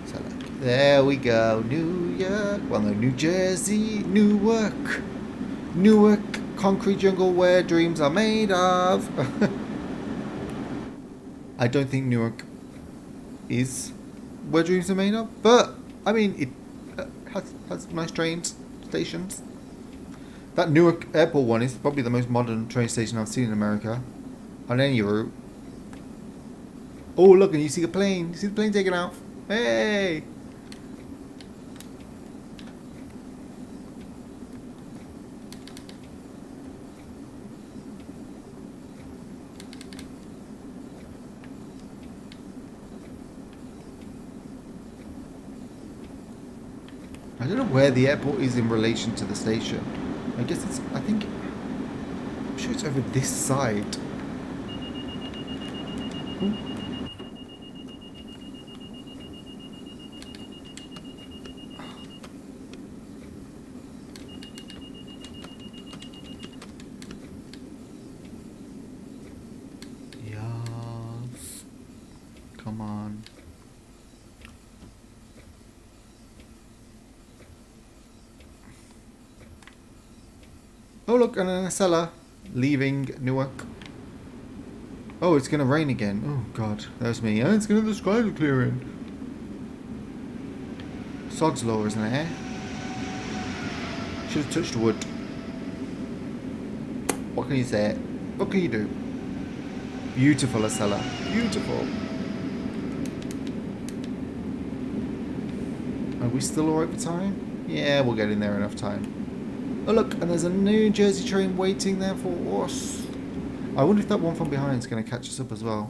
S1: So there we go. New York. Well, no, New Jersey. Newark. Concrete jungle where dreams are made of. I don't think Newark is where dreams are made of, but I mean it has nice train stations. That Newark Airport one is probably the most modern train station I've seen in America on any route. Oh, look, and you see the plane. You see the plane taking off. Hey! I don't know where the airport is in relation to the station. I guess I'm sure it's over this side. Ooh. Yes. Come on. Oh look, and an Acela leaving Newark. Oh, it's gonna rain again. Oh god, there's me. Oh, the skies are clearing. Sod's law, isn't it? Should have touched wood. What can you say? What can you do? Beautiful Acela. Beautiful. Are we still alright for time? Yeah, we'll get in there enough time. Oh look, and there's a New Jersey train waiting there for us. I wonder if that one from behind is going to catch us up as well.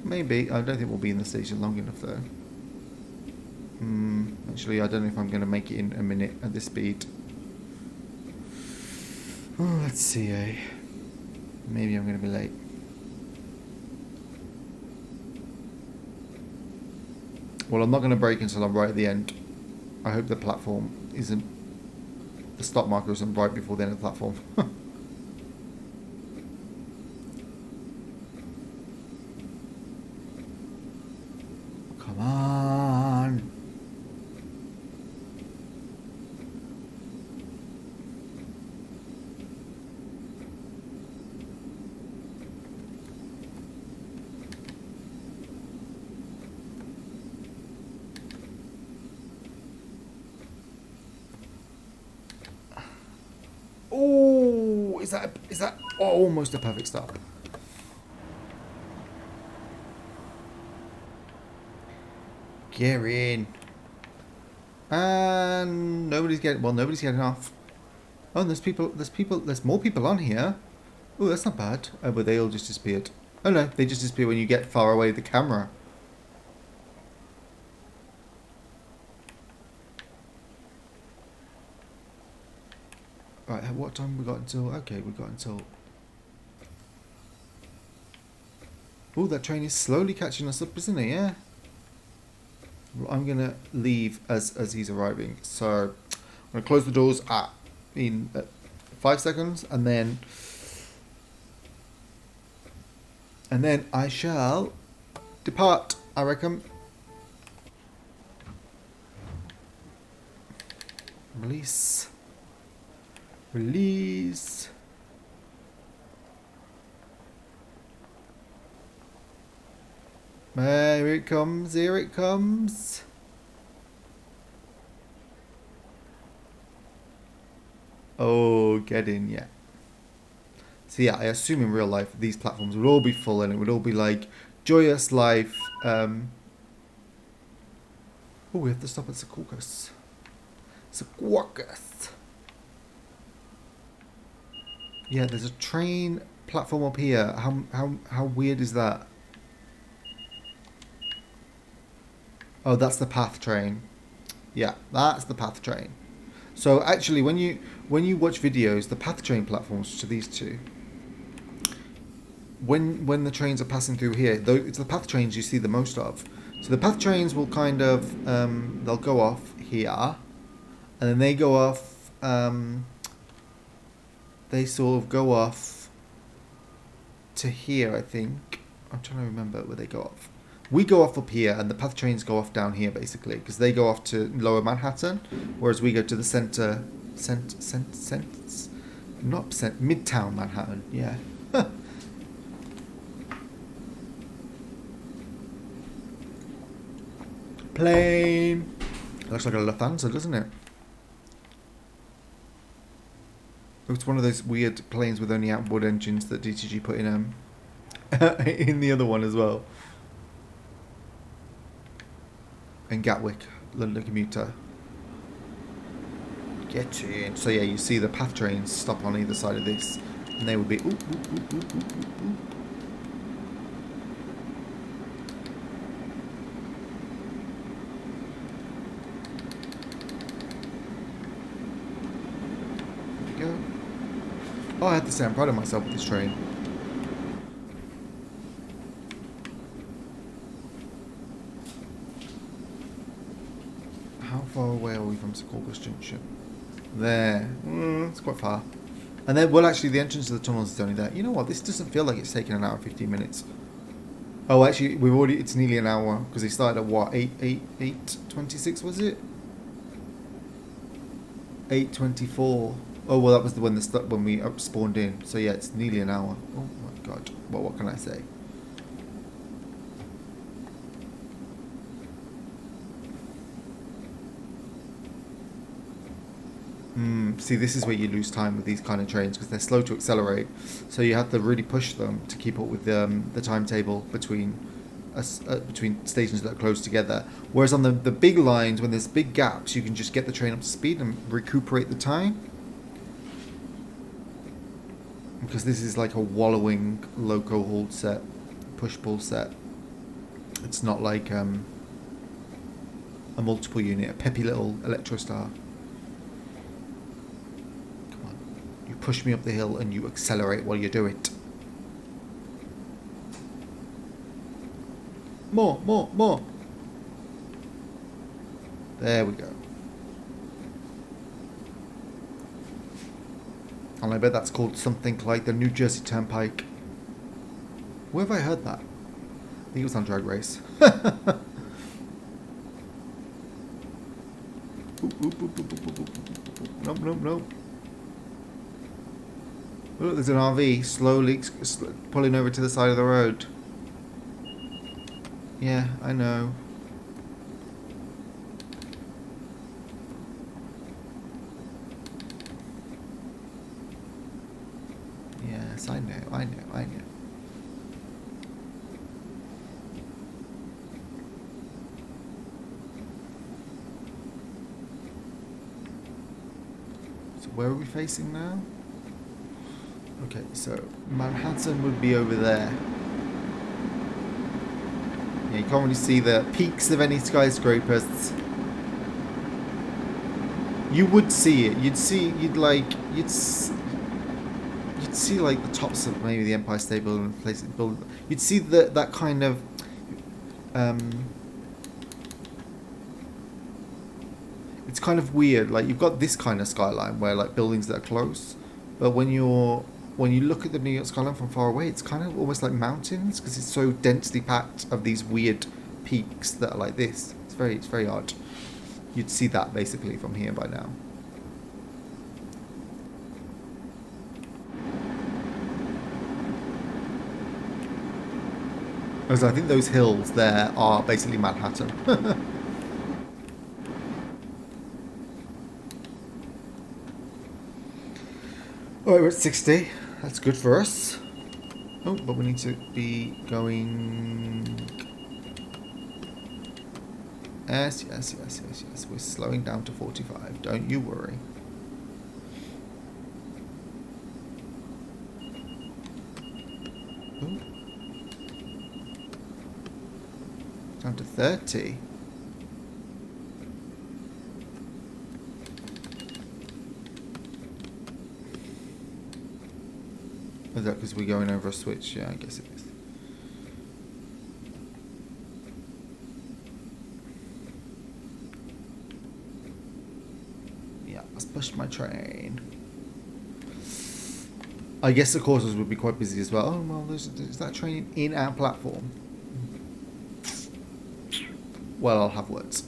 S1: Maybe. I don't think we'll be in the station long enough though. Actually, I don't know if I'm going to make it in a minute at this speed. Oh, let's see, maybe I'm going to be late. Well, I'm not going to brake until I'm right at the end. I hope the platform isn't... The stop marker isn't right before the end of the platform. Come on. Oh, is that almost a perfect stop? Get in. And nobody's getting off. Oh, and there's more people on here. Oh, that's not bad. Oh, but they all just disappeared. Oh no, they just disappear when you get far away the camera. Right, what time we got until? Okay, we got until... Oh, that train is slowly catching us up, isn't it? Yeah. Well, I'm gonna leave as he's arriving. So I'm gonna close the doors in 5 seconds, and then I shall depart, I reckon. Release. Release. Here it comes, here it comes. Oh, get in, yeah. So yeah, I assume in real life these platforms would all be full and it would all be like joyous life. Oh, we have to stop at Secaucus. Secaucus. Yeah, there's a train platform up here. How weird is that? Oh, that's the path train. Yeah, that's the path train. So actually, when you watch videos, the path train platforms to these two, when the trains are passing through here, though it's the path trains you see the most of. So the path trains will kind of they'll go off here, and then they go off. They sort of go off to here, I think. I'm trying to remember where they go off. We go off up here, and the path trains go off down here, basically, because they go off to Lower Manhattan, whereas we go to the Midtown Manhattan, yeah. Plane. Looks like a Lufthansa, doesn't it? It's one of those weird planes with only outboard engines that DTG put in in the other one as well. And Gatwick, London commuter. Get in. So yeah, you see the path trains stop on either side of this, and they would be. Ooh, ooh, ooh, ooh, ooh, ooh. There we go. Oh, I have to say, I'm proud of myself with this train. How far away are we from Secaucus Junction? There. It's quite far. And then, well, actually, the entrance to the tunnels is only there. You know what? This doesn't feel like it's taken an hour and 15 minutes. Oh, actually, it's nearly an hour, because they started at what, 8:26 was it? 8:24. Oh, well, that was when we spawned in. So yeah, it's nearly an hour. Oh my god. Well, what can I say? See, this is where you lose time with these kind of trains, because they're slow to accelerate. So you have to really push them to keep up with the timetable between stations that are close together. Whereas on the big lines, when there's big gaps, you can just get the train up to speed and recuperate the time. Because this is like a wallowing loco hold set, push-pull set. It's not like a multiple unit, a peppy little Electrostar. push me up the hill and you accelerate while you do it. More, more, more. There we go. And I bet that's called something like the New Jersey Turnpike. Where have I heard that? I think it was on Drag Race. Nope, nope, nope. Look, there's an RV slowly pulling over to the side of the road. Yeah, I know. Yes, I know, I know, I know. So where are we facing now? Okay, so Manhattan would be over there. Yeah, you can't really see the peaks of any skyscrapers. You would see it. You'd see like the tops of maybe the Empire State Building, places build. You'd see that kind of it's kind of weird. Like you've got this kind of skyline where like buildings that are close, but when you look at the New York skyline from far away, it's kind of almost like mountains because it's so densely packed of these weird peaks that are like this. It's very odd. You'd see that basically from here by now. Because I think those hills there are basically Manhattan. Alright, we're at 60. That's good for us. Oh, but we need to be going... Yes. We're slowing down to 45. Don't you worry. Ooh. Down to 30. Is that because we're going over a switch? Yeah, I guess it is. Yeah, let's push my train. I guess the courses would be quite busy as well. Oh, well, there's that train in our platform. Well, I'll have words.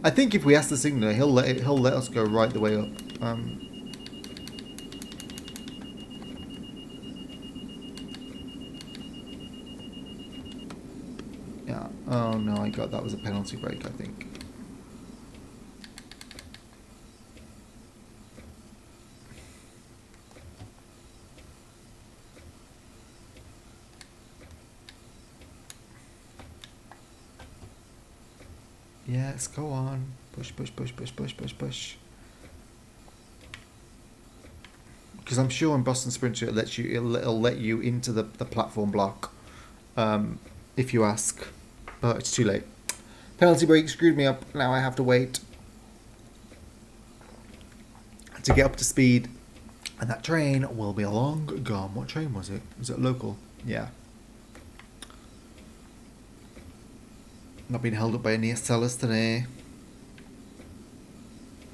S1: I think if we ask the signaller, he'll let us go right the way up. Yeah. Oh no, that was a penalty break, I think. Yes, go on. Push. Because I'm sure in Boston Sprinter it'll let you into the platform block if you ask. But it's too late. Penalty break screwed me up. Now I have to wait to get up to speed. And that train will be long gone. What train was it? Was it local? Yeah. Not being held up by any sellers today.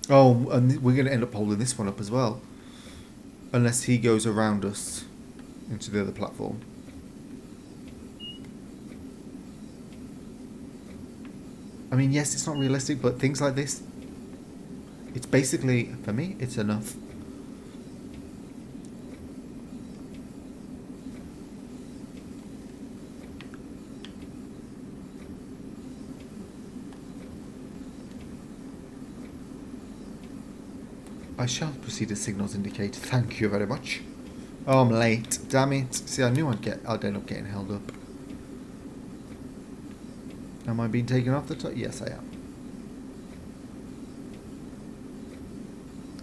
S1: Oh, and we're going to end up holding this one up as well. Unless he goes around us into the other platform. I mean, yes, it's not realistic, but things like this, it's basically, for me, it's enough. I shall proceed as signals indicate. Thank you very much. Oh, I'm late. Damn it. See, I knew I'd end up getting held up. Am I being taken off the top? Yes, I am.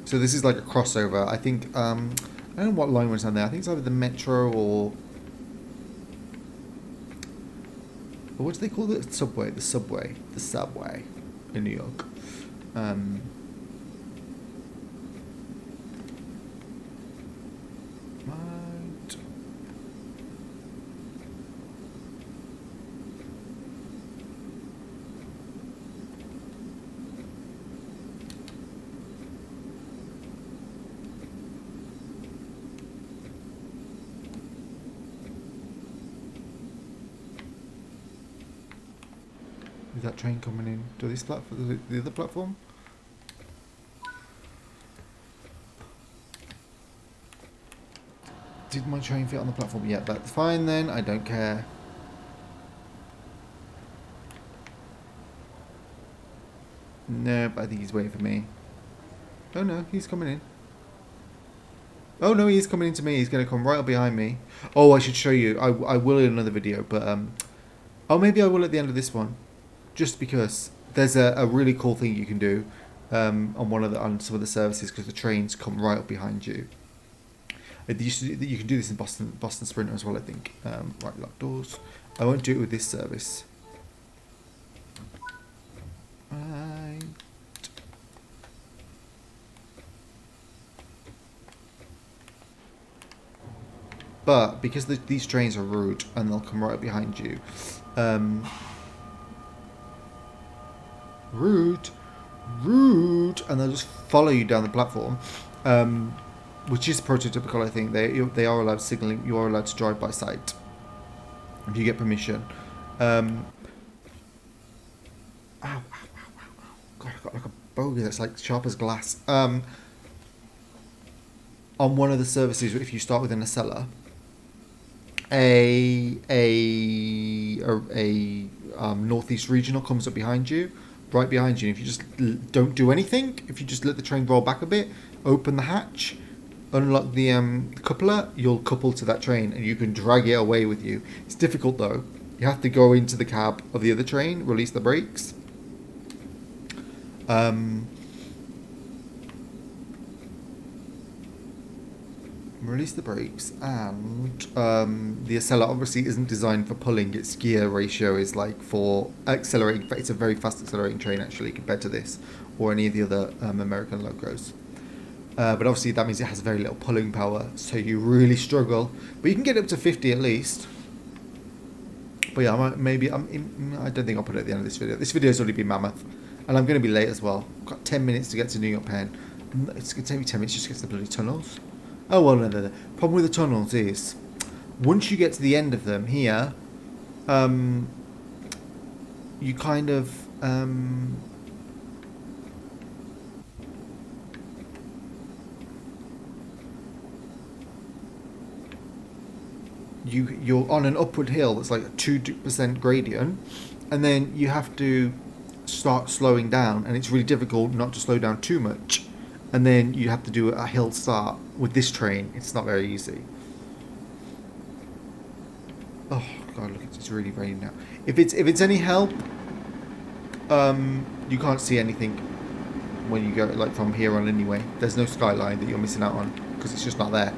S1: So this is like a crossover. I think, I don't know what line was on there. I think it's either the Metro or what do they call it? Subway. The subway in New York. Is that train coming in to this platform, the other platform? Did my train fit on the platform? Yeah, that's fine then. I don't care. Nope, I think he's waiting for me. Oh no, he's coming in. Oh no, he's coming into me. He's going to come right up behind me. Oh, I should show you. I will in another video, but oh, maybe I will at the end of this one, just because there's a really cool thing you can do on some of the services, because the trains come right up behind you. You can do this in Boston Sprinter as well, I think. Right, lock doors. I won't do it with this service. Right. But because these trains are rude and they'll come right up behind you, rude, and they'll just follow you down the platform, which is prototypical. I think they are allowed signaling. You are allowed to drive by sight if you get permission. Ow, ow, ow, ow, ow. God, I've got like a bogey that's like sharp as glass. On one of the services, if you start within a cellar, a northeast regional comes up behind you, right behind you. And if you just don't do anything, if you just let the train roll back a bit, open the hatch, unlock the coupler, you'll couple to that train and you can drag it away with you. It's difficult though. You have to go into the cab of the other train, release the brakes. Release the brakes, and the Acela obviously isn't designed for pulling. Its gear ratio is like for accelerating. It's a very fast accelerating train actually compared to this or any of the other American logos. But obviously that means it has very little pulling power, so you really struggle. But you can get up to 50 at least. But yeah, I don't think I'll put it at the end of this video. This video's already been mammoth, and I'm going to be late as well. I've got 10 minutes to get to New York Penn. It's going to take me 10 minutes just to get to the bloody tunnels. Oh, well, no. Problem with the tunnels is, once you get to the end of them here, you kind of, you're on an upward hill that's like a 2% gradient, and then you have to start slowing down, and it's really difficult not to slow down too much. And then you have to do a hill start. With this train, it's not very easy. Oh god, look, it's really raining now. If it's any help, you can't see anything when you go like from here on anyway. There's no skyline that you're missing out on because it's just not there.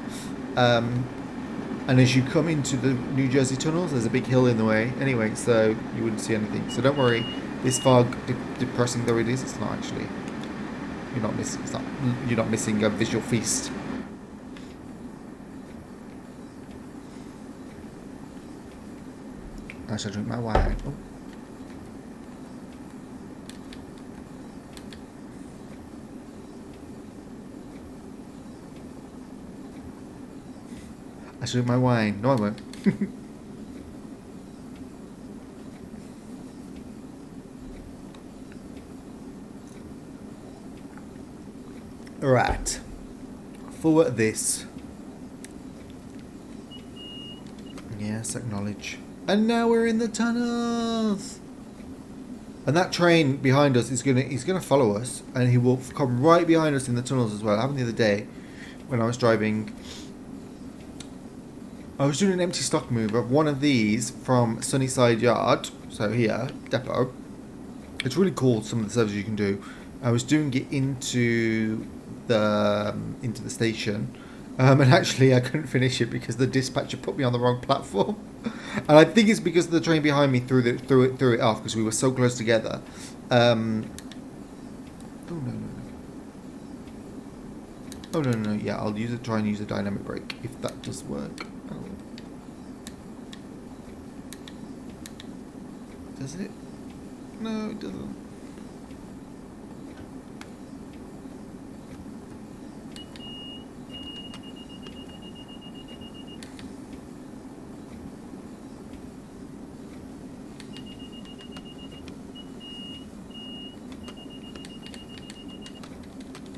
S1: And as you come into the New Jersey tunnels, there's a big hill in the way anyway, so you wouldn't see anything. So don't worry. This fog, depressing though it is, it's not actually. You're not missing a visual feast. I should drink my wine. Oh. I should drink my wine. No, I won't. Right. For this. Yes, acknowledge. And now we're in the tunnels. And that train behind us he's gonna follow us, and he will come right behind us in the tunnels as well. It happened the other day when I was driving. I was doing an empty stock move of one of these from Sunnyside Yard, so here, depot. It's really cool, some of the services you can do. I was doing it into the station, and actually I couldn't finish it because the dispatcher put me on the wrong platform. And I think it's because the train behind me threw it off because we were so close together. Oh no. Yeah, I'll try and use a dynamic brake if that does work. Oh. Does it? No, it doesn't.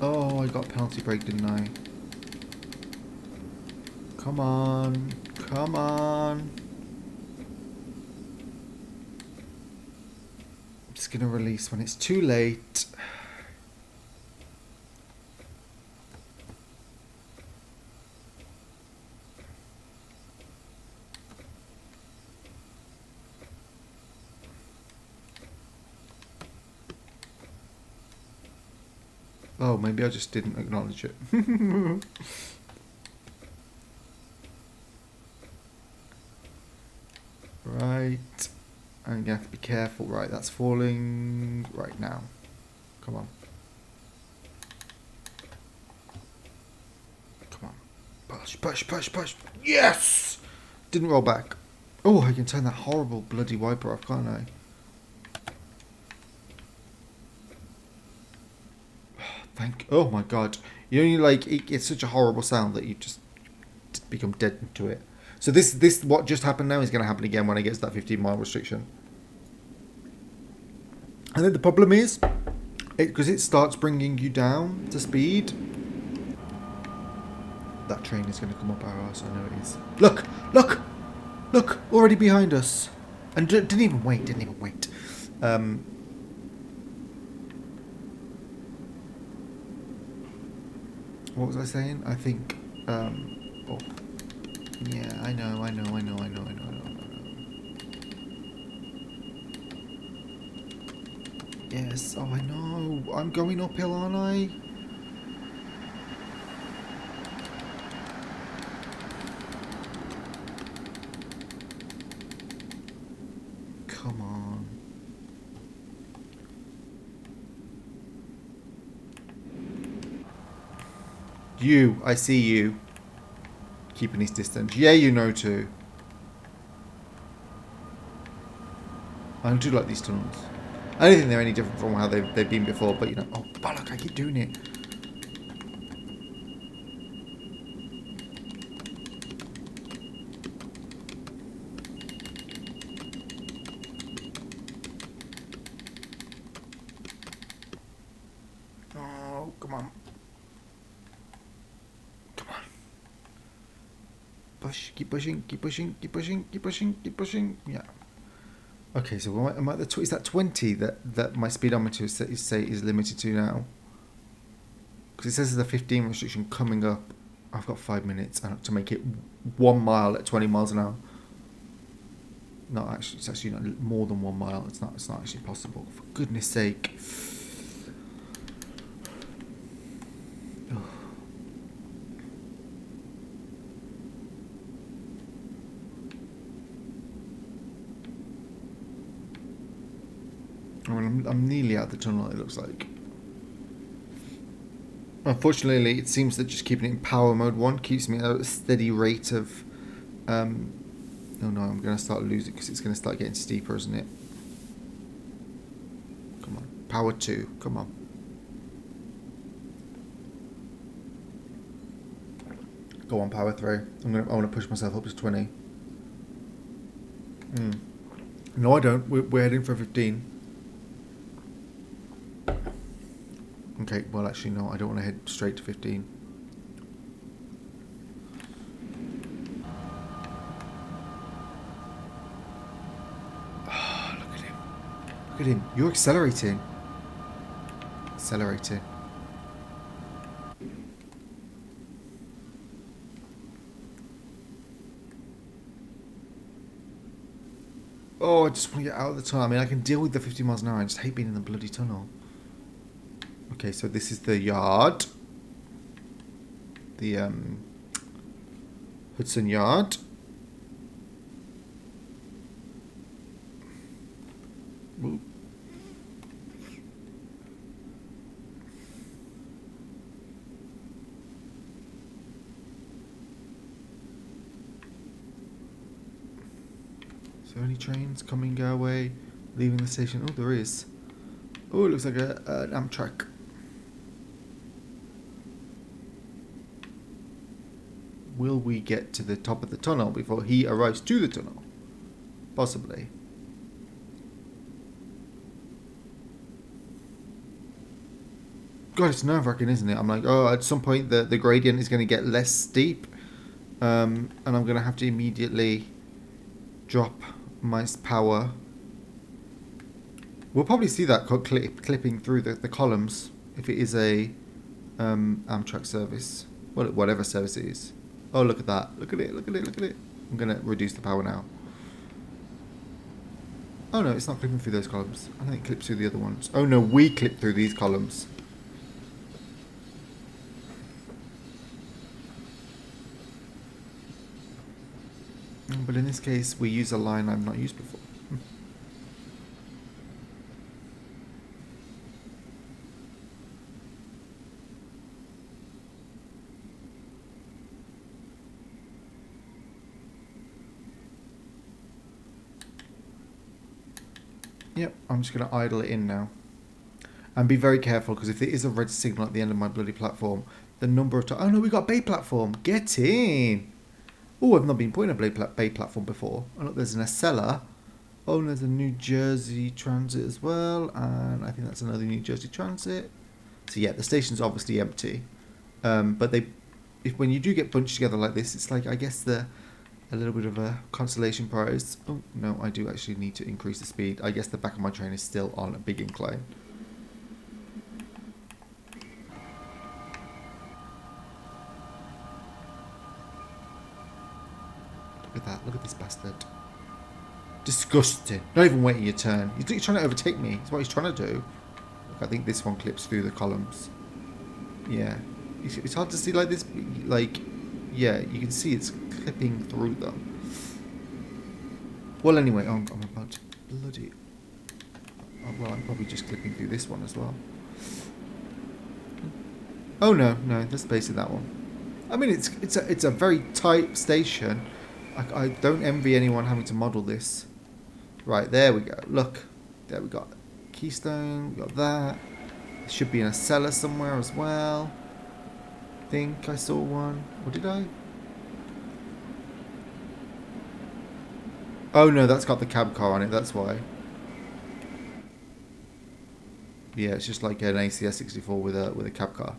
S1: Oh, I got a penalty break, didn't I? Come on. Come on. I'm just going to release when it's too late. Oh, maybe I just didn't acknowledge it. Right. I'm going to have to be careful. Right, that's falling right now. Come on. Come on. Push, push, push, push. Yes! Didn't roll back. Oh, I can turn that horrible bloody wiper off, can't I? Oh my god. You only like it's such a horrible sound that you just become dead to it. So this what just happened now is going to happen again when I get to that 15-mile restriction. And then the problem is, because it starts bringing you down to speed. That train is going to come up our arse. I know it is. Look, look, look! Already behind us, and didn't even wait. Didn't even wait. What was I saying? I think, oh, yeah, I know. Yes, oh, I know. I'm going uphill, aren't I? Come on. You, I see you. Keeping his distance. Yeah, you know too. I do like these tunnels. I don't think they're any different from how they've been before, but you know. Oh, bollock, I keep doing it. Oh, come on. Come on. Push, keep pushing, keep pushing, keep pushing, keep pushing, keep pushing. Yeah. Okay, so am I at the is that 20 that my speedometer is limited to now? Because it says there's a 15 restriction coming up. I've got 5 minutes to make it 1 mile at 20 miles an hour. Not actually, it's actually not more than 1 mile. It's not actually possible. For goodness sake. I'm nearly out of the tunnel, it looks like. Unfortunately, it seems that just keeping it in power mode 1 keeps me at a steady rate of... oh no, I'm going to start losing because it's going to start getting steeper, isn't it? Come on. Power 2. Come on. Go on, power 3. I want to push myself up to 20. No, I don't. We're heading for 15. Okay, well actually no, I don't want to head straight to 15. Oh, look at him. Look at him. You're accelerating. Accelerating. Oh, I just want to get out of the tunnel. I mean, I can deal with the 50 miles an hour. I just hate being in the bloody tunnel. Okay, so this is the yard. The Hudson Yard. Ooh. Is there any trains coming our way, leaving the station? Oh, there is. Oh, it looks like an Amtrak. Will we get to the top of the tunnel before he arrives to the tunnel? Possibly. God, it's nerve-wracking, isn't it? I'm like, oh, at some point the gradient is going to get less steep, and I'm going to have to immediately drop my power. We'll probably see that clipping through the columns if it is a Amtrak service. Well, whatever service it is. Oh, look at that. Look at it, look at it, look at it. I'm going to reduce the power now. Oh no, it's not clipping through those columns. I think it clips through the other ones. Oh no, we clip through these columns. But in this case, we use a line I've not used before. Yep, I'm just going to idle it in now. And be very careful, because if there is a red signal at the end of my bloody platform, the number of times... Oh no, we got a bay platform. Get in. Oh, I've not been put in a bay platform before. Oh look, there's an Acela. Oh, and there's a New Jersey Transit as well. And I think that's another New Jersey Transit. So yeah, the station's obviously empty. But when you do get bunched together like this, it's like, I guess, a little bit of a consolation prize. Oh, no, I do actually need to increase the speed. I guess the back of my train is still on a big incline. Look at that. Look at this bastard. Disgusting. Not even waiting your turn. He's trying to overtake me. That's what he's trying to do. Look, I think this one clips through the columns. Yeah. It's hard to see like this. Like, yeah, you can see it's clipping through them. Well, anyway, I'm about to bloody... Oh, well, I'm probably just clipping through this one as well. Oh no, there's space in that one. I mean, it's a very tight station. I don't envy anyone having to model this. Right, there we go. Look, there we got Keystone. We got that. There should be in a cellar somewhere as well. I think I saw one. Or did I? Oh no, that's got the cab car on it. That's why. Yeah, it's just like an ACS 64 with a cab car.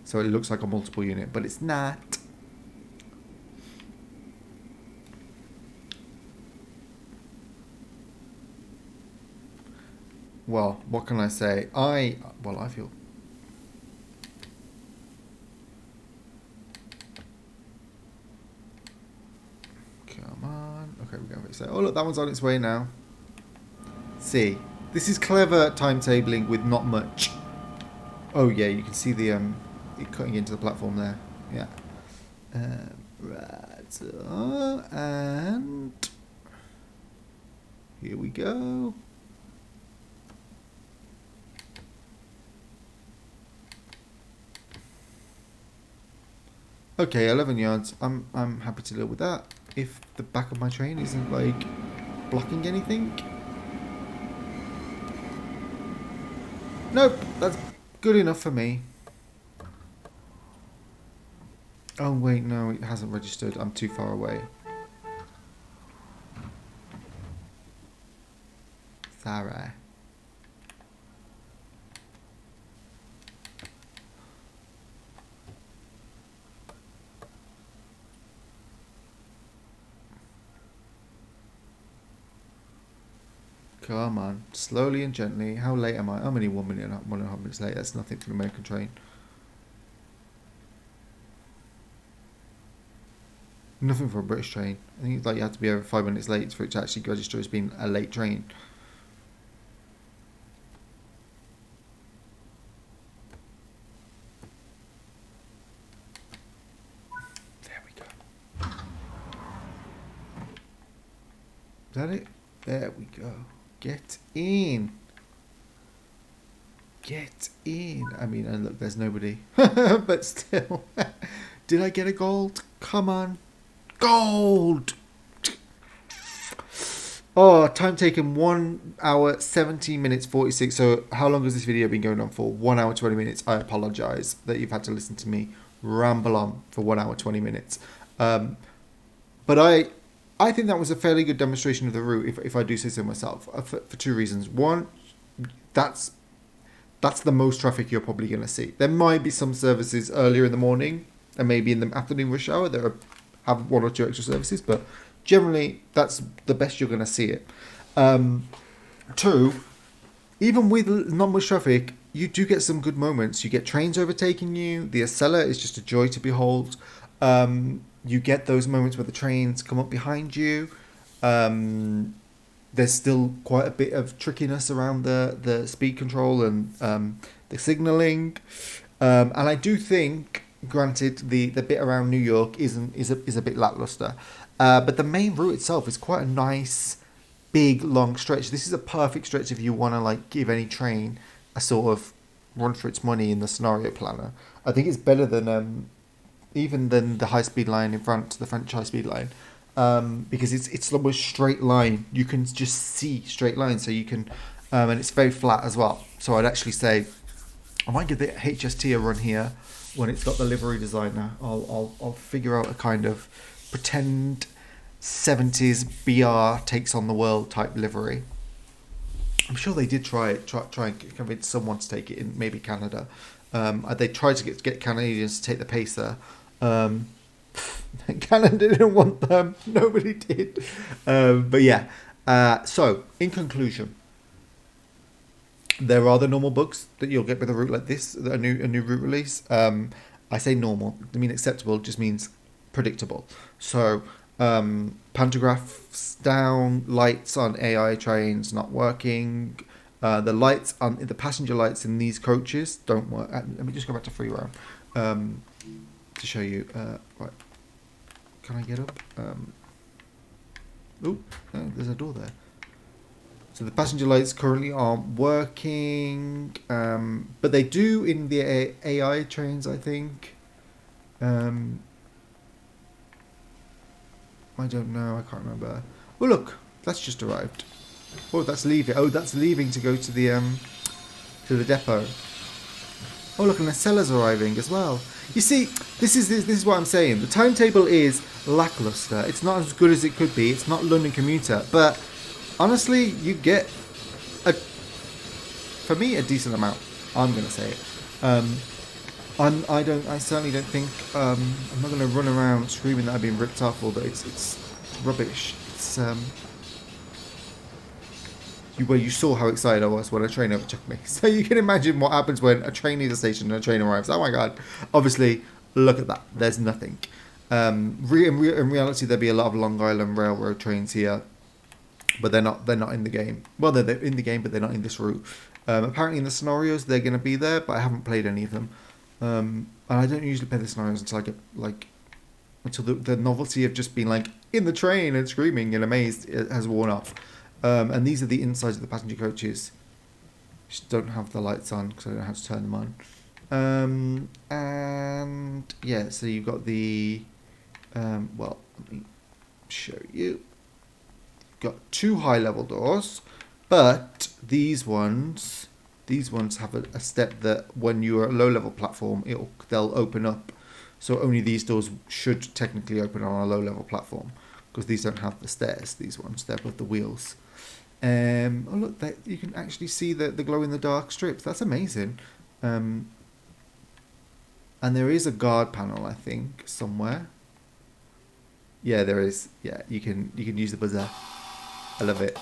S1: So it looks like a multiple unit, but it's not. Well, what can I say? I feel... Come on. Okay, we're going to say, oh look, that one's on its way now. See, this is clever timetabling with not much. Oh yeah, you can see the it cutting into the platform there. Yeah. Right. And here we go. Okay, 11 yards. I'm happy to deal with that. If the back of my train isn't like blocking anything. Nope, that's good enough for me. Oh wait, no, it hasn't registered. I'm too far away. Sorry. Come on, slowly and gently. How late am I? I'm only 1 minute, 1.5 minutes late. That's nothing for an American train. Nothing for a British train. I think it's like you have to be over 5 minutes late for it to actually register as being a late train. There we go. Is that it? There we go. Get in. Get in. I mean, and look, there's nobody. But still. Did I get a gold? Come on. Gold! Oh, time taken 1 hour, 17 minutes, 46. So how long has this video been going on for? 1 hour, 20 minutes. I apologise that you've had to listen to me ramble on for 1 hour, 20 minutes. But I think that was a fairly good demonstration of the route, if I do say so myself, for two reasons. One, that's that's the most traffic you're probably going to see. There might be some services earlier in the morning and maybe in the afternoon rush hour that have one or two extra services, but generally that's the best you're going to see it. Two, even with not much traffic, you do get some good moments. You get trains overtaking you. The Acela is just a joy to behold. You get those moments where the trains come up behind you. There's still quite a bit of trickiness around the speed control and the signalling. And I do think, granted, the bit around New York is a bit lackluster. But the main route itself is quite a nice, big, long stretch. This is a perfect stretch if you want to like give any train a sort of run for its money in the scenario planner. I think it's better than even than the high speed line in France, the French high speed line, because it's almost straight line. You can just see straight lines, so you can, and it's very flat as well. So I'd actually say I might give the HST a run here when it's got the livery designer. I'll figure out a kind of pretend 70s BR takes on the world type livery. I'm sure they did try and convince someone to take it in, maybe Canada. They tried to get Canadians to take the Pacer. Canada didn't want them. Nobody did. But yeah. So, in conclusion, there are the normal bugs that you'll get with a route like this, a new route release. I say normal. I mean acceptable just means predictable. So, pantographs down, lights on AI trains not working. The lights on the passenger lights in these coaches don't work. Let me just go back to free roam to show you. Right, can I get up? Oh, no, there's a door there. So the passenger lights currently aren't working, but they do in the AI trains, I think. I don't know. I can't remember. Oh look, that's just arrived. Oh, that's leaving. Oh, that's leaving to go to the depot. Oh look, and the seller's arriving as well. You see, this is what I'm saying. The timetable is lackluster. It's not as good as it could be. It's not London commuter, but honestly, you get for me a decent amount. I'm gonna say it. I certainly don't think I'm not gonna run around screaming that I've been ripped off or that it's rubbish. It's you saw how excited I was when a train overtook me. So you can imagine what happens when a train leaves a station and a train arrives. Oh my god. Obviously, look at that. There's nothing. In reality, there'd be a lot of Long Island Railroad trains here, but they're not in the game. Well, they're in the game, but they're not in this route. Apparently in the scenarios, they're going to be there, but I haven't played any of them. And I don't usually play the scenarios until I get, until the novelty of just being, in the train and screaming and amazed has worn off. And these are the insides of the passenger coaches. Just don't have the lights on because I don't know how to turn them on. And yeah, so you've got the well, let me show you. Got two high level doors, but these ones have a step that when you're at a low level platform, they'll open up. So only these doors should technically open on a low level platform because these don't have the stairs. These ones, they're above the wheels. Oh look, you can actually see the glow in the dark strips. That's amazing. And there is a guard panel, I think, somewhere. Yeah, there is. Yeah, you can use the buzzer. I love it.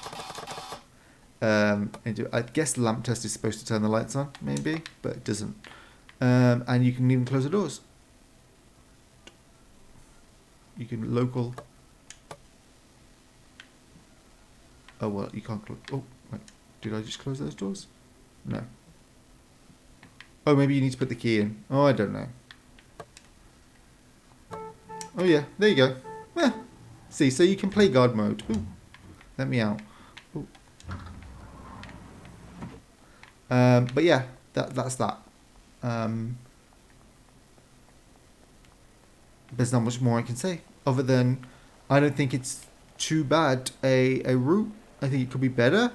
S1: I guess the lamp test is supposed to turn the lights on, maybe, but it doesn't. And you can even close the doors. You can local. Oh well, you can't close. Oh, wait, did I just close those doors? No. Oh, maybe you need to put the key in. Oh, I don't know. Oh yeah, there you go. See, so you can play guard mode. Ooh, let me out. Ooh. But yeah, that's that. There's not much more I can say other than I don't think it's too bad a route. I think it could be better.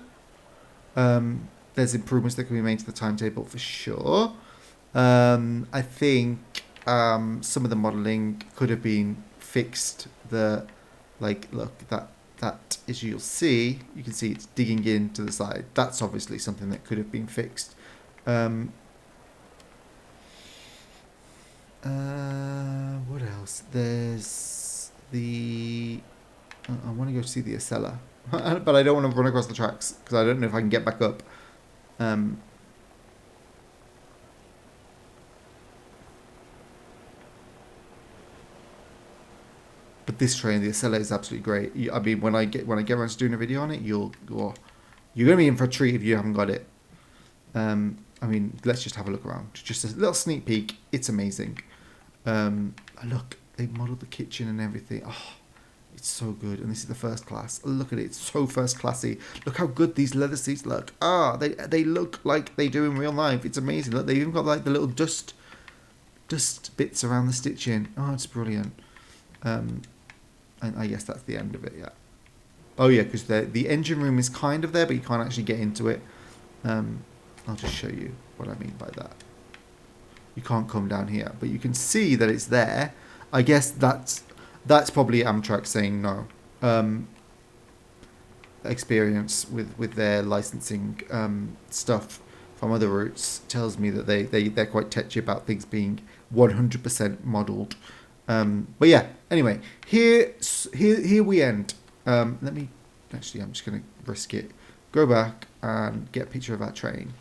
S1: There's improvements that can be made to the timetable for sure. I think some of the modelling could have been fixed. Look, that as you'll see, you can see it's digging into the side. That's obviously something that could have been fixed. What else? There's the... I want to go see the Acela. But I don't want to run across the tracks, because I don't know if I can get back up. But this train, the Acela, is absolutely great. I mean, when I get around to doing a video on it, you're gonna be in for a treat if you haven't got it. I mean, let's just have a look around. Just a little sneak peek. It's amazing. Look, they modelled the kitchen and everything. Oh, it's so good. And this is the first class. Look at it. It's so first classy. Look how good these leather seats look. They look like they do in real life. It's amazing. Look, they even got like the little dust bits around the stitching. Oh, it's brilliant. And I guess that's the end of it, yeah. Oh, yeah, because the engine room is kind of there, but you can't actually get into it. I'll just show you what I mean by that. You can't come down here, but you can see that it's there. I guess that's probably Amtrak saying no. Experience with their licensing stuff from other routes tells me that they're quite touchy about things being 100% modelled. But yeah, anyway, here we end. Let me, actually, I'm just going to risk it. Go back and get a picture of our train.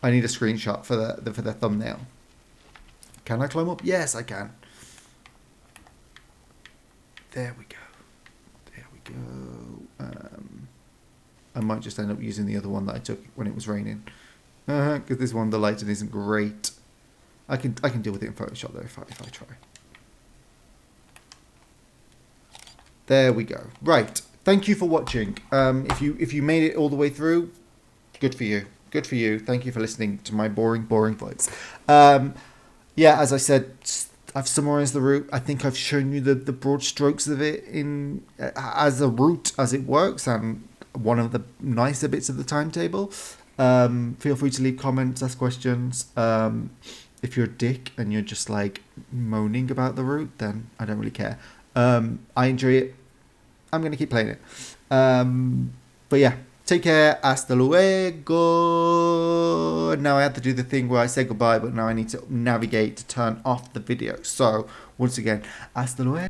S1: I need a screenshot for the thumbnail. Can I climb up? Yes, I can. There we go. There we go. I might just end up using the other one that I took when it was raining. Because this one, the lighting isn't great. I can deal with it in Photoshop though if I try. There we go. Right. Thank you for watching. If you made it all the way through, good for you. Good for you. Thank you for listening to my boring voice. Yeah, as I said, I've summarized the route. I think I've shown you the broad strokes of it in as a route as it works, and one of the nicer bits of the timetable. Feel free to leave comments, ask questions. If you're a dick and you're just like moaning about the route, then I don't really care. I enjoy it. I'm going to keep playing it. But yeah, take care. Hasta luego. Now I have to do the thing where I say goodbye, but now I need to navigate to turn off the video. So once again, hasta luego.